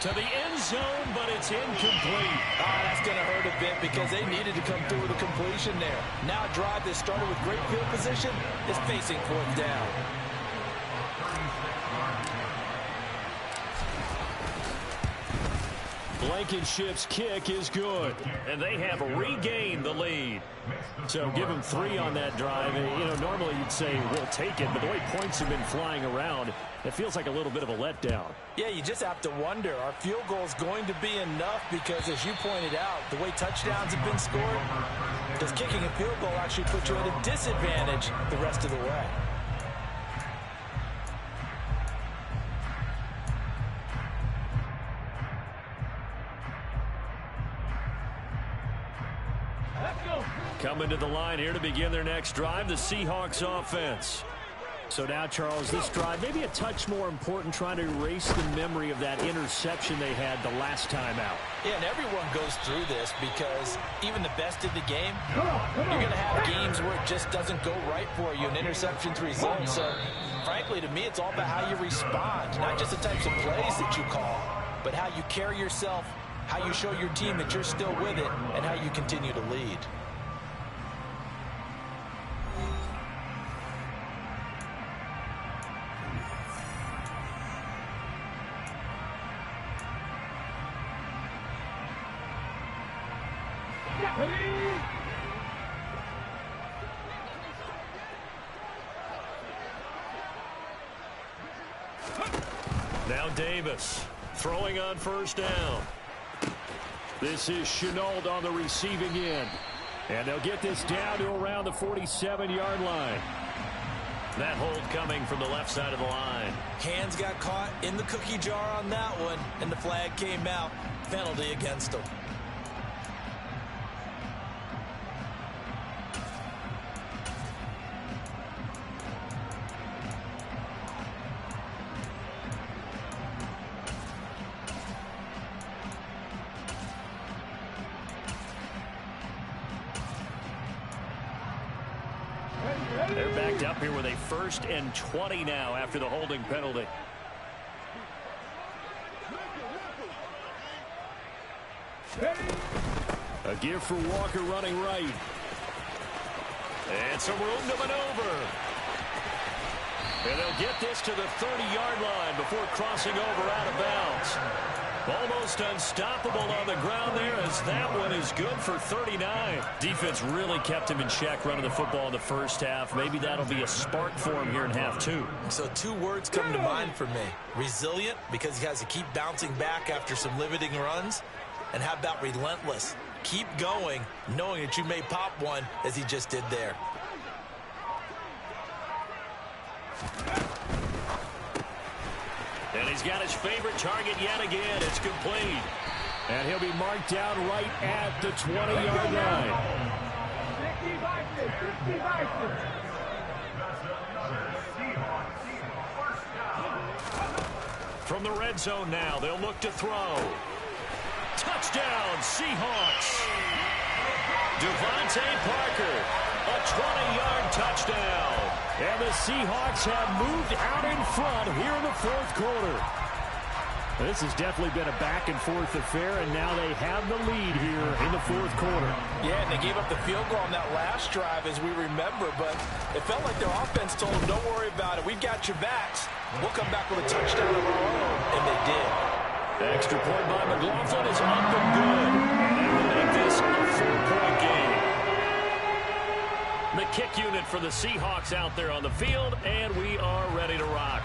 Speaker 1: To the end zone, but it's incomplete.
Speaker 3: Oh, that's going to hurt a bit because they needed to come through with a completion there. Now a drive that started with great field position is facing 4th down.
Speaker 2: Blankenship's kick is good.
Speaker 1: And they have regained the lead.
Speaker 2: So give him 3 on that drive. You know, normally you'd say we'll take it, but the way points have been flying around, it feels like a little bit of a letdown.
Speaker 3: Yeah, you just have to wonder, are field goals going to be enough? Because as you pointed out, the way touchdowns have been scored, does kicking a field goal actually put you at a disadvantage the rest of the way?
Speaker 1: coming to the line here to begin their next drive, the Seahawks offense.
Speaker 2: So now, Charles, this drive maybe a touch more important, trying to erase the memory of that interception they had the last time out.
Speaker 3: Yeah, and everyone goes through this because even the best in the game, you're going to have games where it just doesn't go right for you and interceptions result. So, frankly, to me, it's all about how you respond, not just the types of plays that you call, but how you carry yourself, how you show your team that you're still with it, and how you continue to lead.
Speaker 1: Now Davis throwing on first down. This is Chenault on the receiving end. And they'll get this down to around the 47-yard line. That hold coming from the left side of the line.
Speaker 3: Hands got caught in the cookie jar on that one, and the flag came out. Penalty against them.
Speaker 1: They're backed up here with a 1st and 20 now after the holding penalty. A give for Walker running right. And some room to maneuver. And they'll get this to the 30-yard line before crossing over out of bounds. Almost unstoppable on the ground there, as that one is good for 39. Defense really kept him in check running the football in the first half. Maybe that'll be a spark for him here in half two.
Speaker 3: So 2 words come to mind for me. Resilient, because he has to keep bouncing back after some limiting runs. And how about relentless? Keep going, knowing that you may pop one, as he just did there.
Speaker 1: And he's got his favorite target yet again. It's complete.
Speaker 2: And he'll be marked down right at the 20-yard line.
Speaker 5: 65.
Speaker 1: From the red zone now, they'll look to throw. Touchdown, Seahawks. Devontae Parker, a 20-yard touchdown.
Speaker 2: And the Seahawks have moved out in front here in the 4th quarter. This has definitely been a back-and-forth affair, and now they have the lead here in the 4th quarter.
Speaker 3: Yeah, and they gave up the field goal on that last drive, as we remember, but it felt like their offense told them, don't worry about it. We've got your backs. We'll come back with a touchdown of our own, and they did.
Speaker 1: The extra point by McLaughlin is up and good. And they will make this a 4-point game. The kick unit for the Seahawks out there on the field, and we are ready to rock.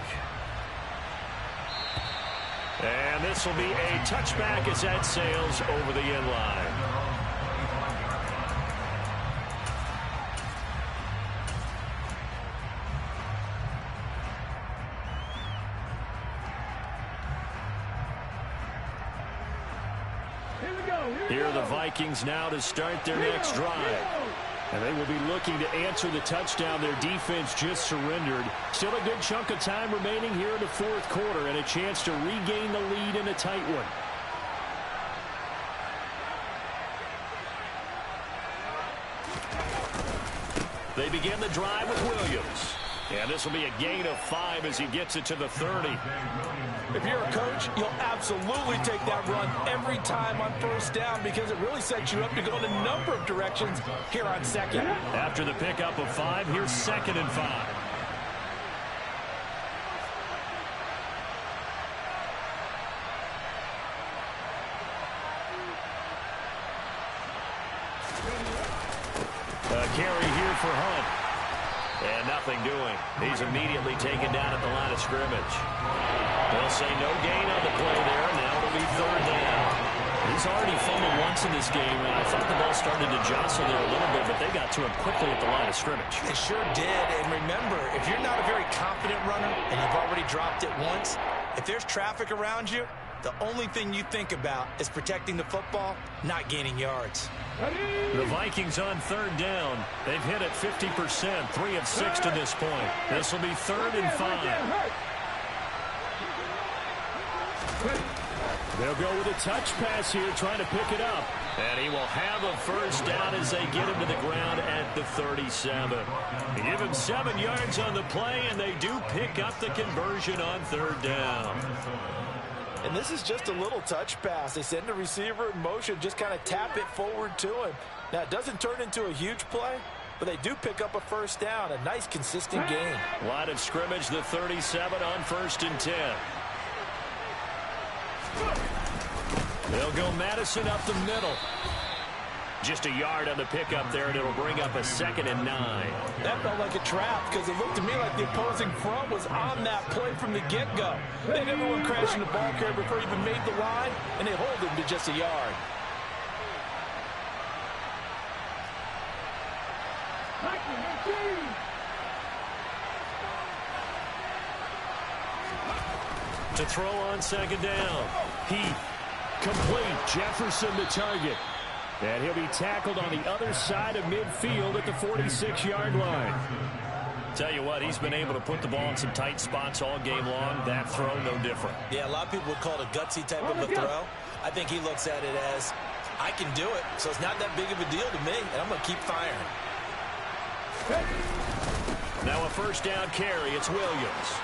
Speaker 1: And this will be a touchback as that sails over the end line. Here are the Vikings now to start their next drive.
Speaker 2: And they will be looking to answer the touchdown their defense just surrendered. Still a good chunk of time remaining here in the 4th quarter, and a chance to regain the lead in a tight one.
Speaker 1: They begin the drive with Williams. And this will be a gain of 5 as he gets it to the 30.
Speaker 3: If you're a coach, you'll absolutely take that run every time on first down, because it really sets you up to go in a number of directions here on second.
Speaker 1: After the pickup of 5, here's 2nd and 5. A carry here for Hunt. And nothing doing. He's immediately taken down at the line of scrimmage. They'll say no gain on the play there. Now it'll be 3rd down. He's already fumbled once in this game, and I thought the ball started to jostle there a little bit, but they got to him quickly at the line of scrimmage.
Speaker 3: It sure did. And remember, if you're not a very confident runner and you've already dropped it once, if there's traffic around you, The only thing you think about is protecting the football, not gaining yards.
Speaker 1: The Vikings on third down. They've hit it 50%, 3 of 6 to this point. This will be 3rd and 5.
Speaker 2: They'll go with a touch pass here, trying to pick it up.
Speaker 1: And he will have a first down as they get him to the ground at the 37. They give him 7 yards on the play, and they do pick up the conversion on 3rd down.
Speaker 6: And this is just a little touch pass. They send the receiver in motion, just kind of tap it forward to him. Now, it doesn't turn into a huge play, but they do pick up a first down, a nice, consistent gain.
Speaker 1: Line of scrimmage, the 37 on 1st and 10. They'll go Madison up the middle. Just a yard on the pickup there, and it'll bring up a 2nd and 9.
Speaker 6: That felt like a trap because it looked to me like the opposing front was on that play from the get-go. They had everyone crashing the ball carrier before he even made the line, and they hold him to just a yard.
Speaker 1: To throw on 2nd down. Heath.
Speaker 2: Complete. Jefferson the target. And he'll be tackled on the other side of midfield at the 46-yard line.
Speaker 1: Tell you what, he's been able to put the ball in some tight spots all game long. That throw, no different.
Speaker 3: Yeah, a lot of people would call it a gutsy type of a throw. I think he looks at it as, I can do it, so it's not that big of a deal to me, and I'm going to keep firing.
Speaker 1: Now a first down carry. It's Williams.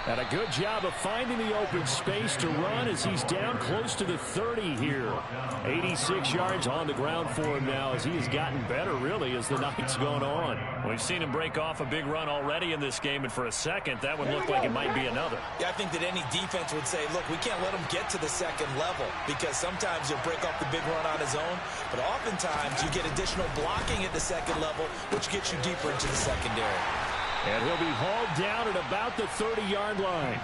Speaker 2: And a good job of finding the open space to run as he's down close to the 30 here. 86 yards on the ground for him now as he has gotten better, really, as the night's gone on.
Speaker 1: We've seen him break off a big run already in this game, and for a second, that would look like it might be another.
Speaker 3: Yeah, I think that any defense would say, look, we can't let him get to the 2nd level because sometimes he'll break off the big run on his own, but oftentimes you get additional blocking at the 2nd level, which gets you deeper into the secondary.
Speaker 2: And he'll be hauled down at about the 30-yard line.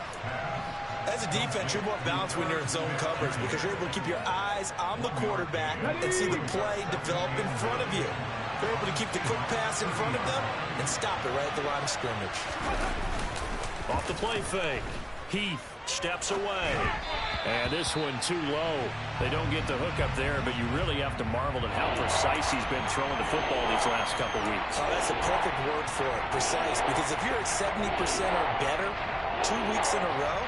Speaker 3: As a defense, you're more balanced when you're in zone coverage because you're able to keep your eyes on the quarterback and see the play develop in front of you. You're able to keep the quick pass in front of them and stop it right at the line of scrimmage.
Speaker 1: Off the play fake. Heath steps away.
Speaker 2: And this one too low. They don't get the hook up there, but you really have to marvel at how precise he's been throwing the football these last couple weeks.
Speaker 3: Oh, that's a perfect word for it, precise, because if you're at 70% or better 2 weeks in a row,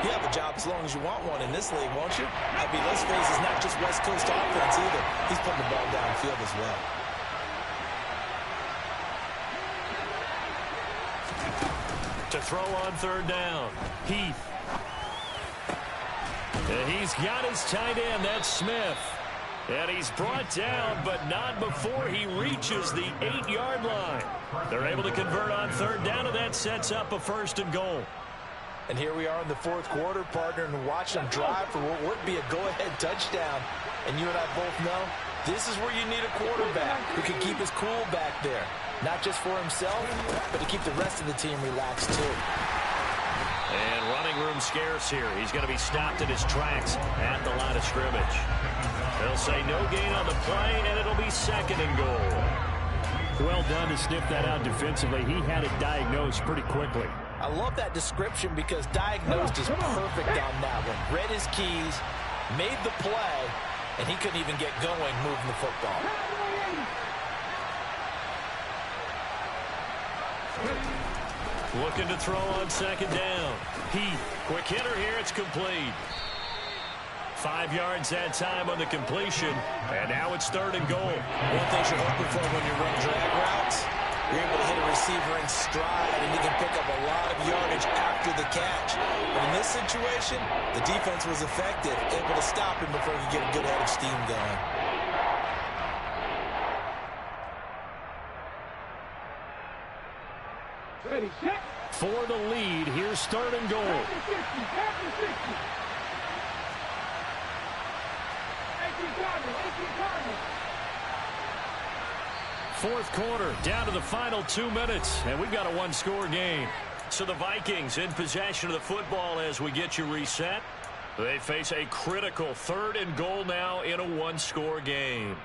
Speaker 3: you have a job as long as you want one in this league, won't you? I mean, let's face it, it's not just West Coast offense either. He's putting the ball downfield as well.
Speaker 1: To throw on 3rd down. Heath. And he's got his tight end. That's Smith. And he's brought down, but not before he reaches the 8-yard line. They're able to convert on 3rd down, and that sets up a 1st and goal.
Speaker 6: And here we are in the 4th quarter, partner, and watch them drive for what would be a go-ahead touchdown. And you and I both know this is where you need a quarterback who can keep his cool back there. Not just for himself, but to keep the rest of the team relaxed, too.
Speaker 1: And running room scarce here. He's going to be stopped in his tracks at the line of scrimmage. They'll say no gain on the play, and it'll be 2nd and goal.
Speaker 2: Well done to sniff that out defensively. He had it diagnosed pretty quickly.
Speaker 6: I love that description because diagnosed is perfect on that one. Read his keys, made the play, and he couldn't even get going moving the football.
Speaker 1: Looking to throw on 2nd down. Heath, quick hitter here. It's complete. 5 yards that time on the completion. And now it's 3rd and goal.
Speaker 3: One thing you're hoping for when you run drag routes, you're able to hit a receiver in stride, and he can pick up a lot of yardage after the catch. But in this situation, the defense was effective, able to stop him before he could get a good head of steam going.
Speaker 4: Ready, set.
Speaker 2: For the lead, here's 3rd and goal.
Speaker 4: Back to 60, back to 60. 18 targets, 18 targets.
Speaker 2: 4th quarter, down to the final 2 minutes, and we've got a 1-score game.
Speaker 1: So the Vikings in possession of the football as we get you reset. They face a critical 3rd and goal now in a 1-score game.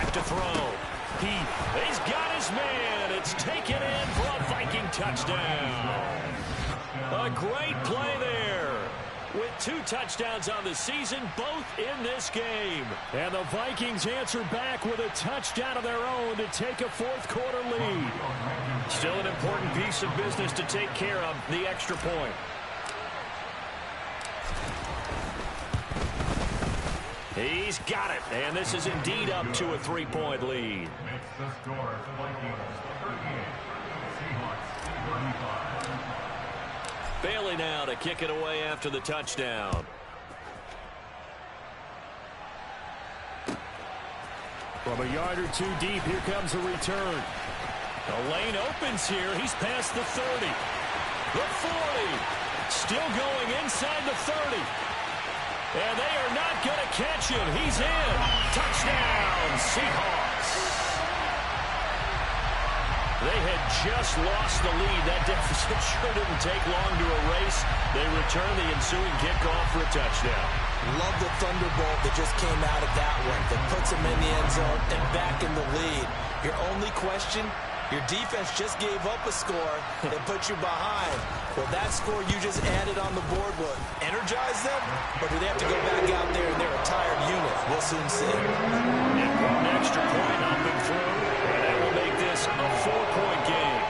Speaker 1: back to throw. He's got his man. It's taken in for a Viking touchdown. A great play there. With 2 touchdowns on the season, both in this game.
Speaker 2: And the Vikings answer back with a touchdown of their own to take a fourth-quarter lead.
Speaker 1: Still an important piece of business to take care of, the extra point. He's got it, and this is indeed up to a 3-point lead.
Speaker 5: Makes the score Vikings 38, Seahawks 35.
Speaker 1: Bailey now to kick it away after the touchdown.
Speaker 2: From a yard or 2 deep, here comes a return.
Speaker 1: The lane opens here. He's past the 30. The 40. Still going inside the 30. And they are not going to catch him. He's in. Touchdown, Seahawks. They had just lost the lead. That deficit sure didn't take long to erase. They return the ensuing kickoff for a touchdown.
Speaker 6: Love the thunderbolt that just came out of that one. That puts them in the end zone and back in the lead. Your only question, your defense just gave up a score that put you behind. Well, that score you just added on the board will energize them, or do they have to go back out there and they're a tired unit? We'll soon see.
Speaker 1: And one extra point up and through, and that will make this a 4-point game.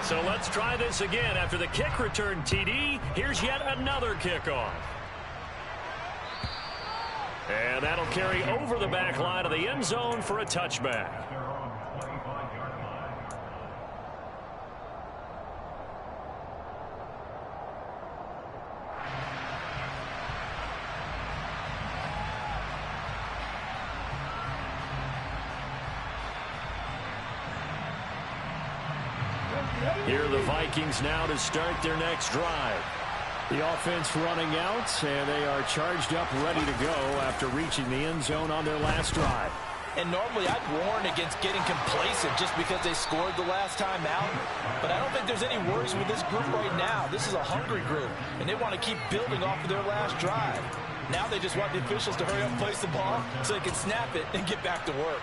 Speaker 1: So let's try this again. After the kick return TD, here's yet another kickoff. And that'll carry over the back line of the end zone for a touchback. Here are the Vikings now to start their next drive.
Speaker 2: The offense running out, and they are charged up, ready to go after reaching the end zone on their last drive.
Speaker 6: And normally I'd warn against getting complacent just because they scored the last time out. But I don't think there's any worries with this group right now. This is a hungry group, and they want to keep building off of their last drive. Now they just want the officials to hurry up and place the ball so they can snap it and get back to work.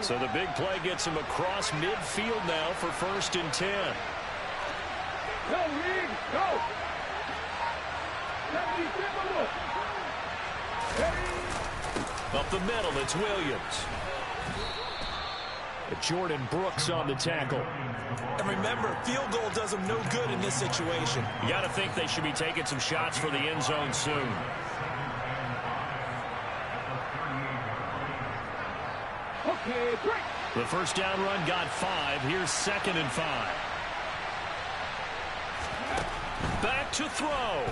Speaker 1: So the big play gets him across midfield now for 1st and 10.
Speaker 4: Go, Reed, go!
Speaker 1: Up the middle, it's Williams.
Speaker 2: Jordan Brooks on the tackle.
Speaker 3: And remember, field goal does them no good in this situation.
Speaker 1: You got to think they should be taking some shots for the end zone soon.
Speaker 4: Okay, break.
Speaker 1: The first down run got 5. Here's 2nd and 5. Back to throw.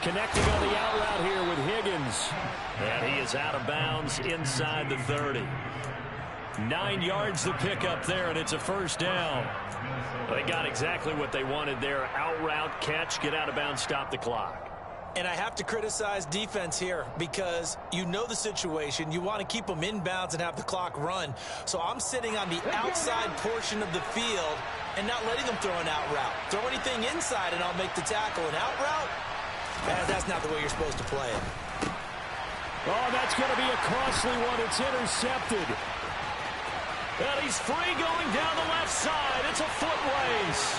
Speaker 2: Connecting on the out route here with Higgins.
Speaker 1: And he is out of bounds inside the 30. 9 yards to pick up there, and it's a first down. They got exactly what they wanted there. Out route, catch, get out of bounds, stop the clock.
Speaker 6: And I have to criticize defense here because you know the situation. You want to keep them inbounds and have the clock run. So I'm sitting on the outside portion of the field and not letting them throw an out route. Throw anything inside and I'll make the tackle. An out route? That's not the way you're supposed to play it.
Speaker 2: Oh, that's going to be a costly one. It's intercepted.
Speaker 1: And he's free going down the left side. It's a foot race.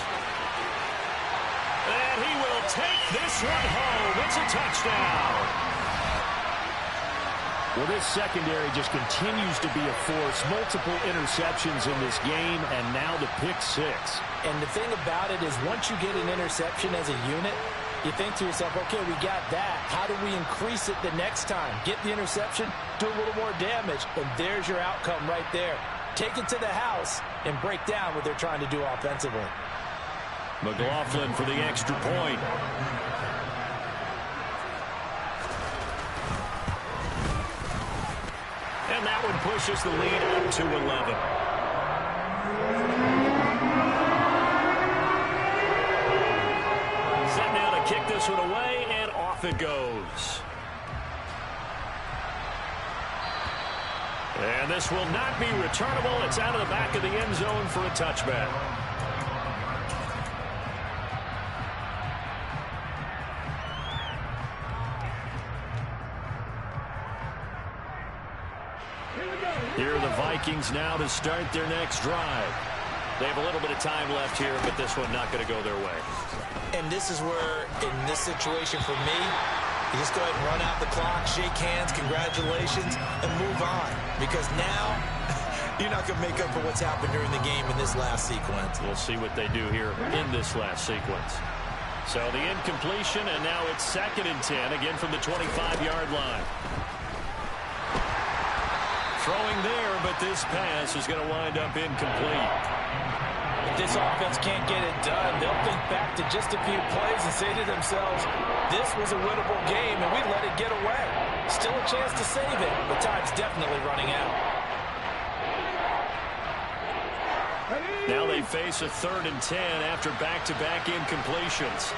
Speaker 1: And he will take this one home. It's a touchdown.
Speaker 2: Well, this secondary just continues to be a force. Multiple interceptions in this game, and now the pick 6.
Speaker 6: And the thing about it is once you get an interception as a unit, you think to yourself, okay, we got that. How do we increase it the next time? Get the interception, do a little more damage, and there's your outcome right there. Take it to the house and break down what they're trying to do offensively.
Speaker 1: McLaughlin for the extra point. And that one pushes the lead up to 11. Set now to kick this one away, and off it goes.
Speaker 2: And this will not be returnable. It's out of the back of the end zone for a touchback. Here are the Vikings now to start their next drive. They have a little bit of time left here, but this one not going to go their way.
Speaker 6: And this is where, in this situation for me, you just go ahead and run out the clock, shake hands, congratulations, and move on. Because now, you're not going to make up for what's happened during the game in this last sequence.
Speaker 2: We'll see what they do here in this last sequence. So the incompletion, and now it's 2nd and 10, again from the 25-yard line. Throwing there, but this pass is going to wind up incomplete.
Speaker 6: If this offense can't get it done, they'll think back to just a few plays and say to themselves, this was a winnable game, and we let it get away. Still a chance to save it, but time's definitely running out.
Speaker 2: Now they face a 3rd and 10 after back-to-back incompletions.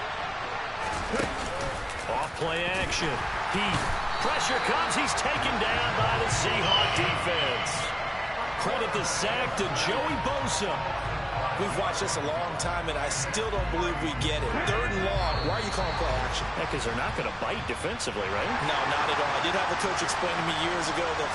Speaker 2: Off play action. Pressure comes. He's taken down by the Seahawk defense. Credit the sack to Joey Bosa.
Speaker 6: We've watched this a long time, and I still don't believe we get it. 3rd and long. Why are you calling play action?
Speaker 2: Because they're not going to bite defensively, right?
Speaker 6: No, not at all. I did have a coach explain to me years ago that for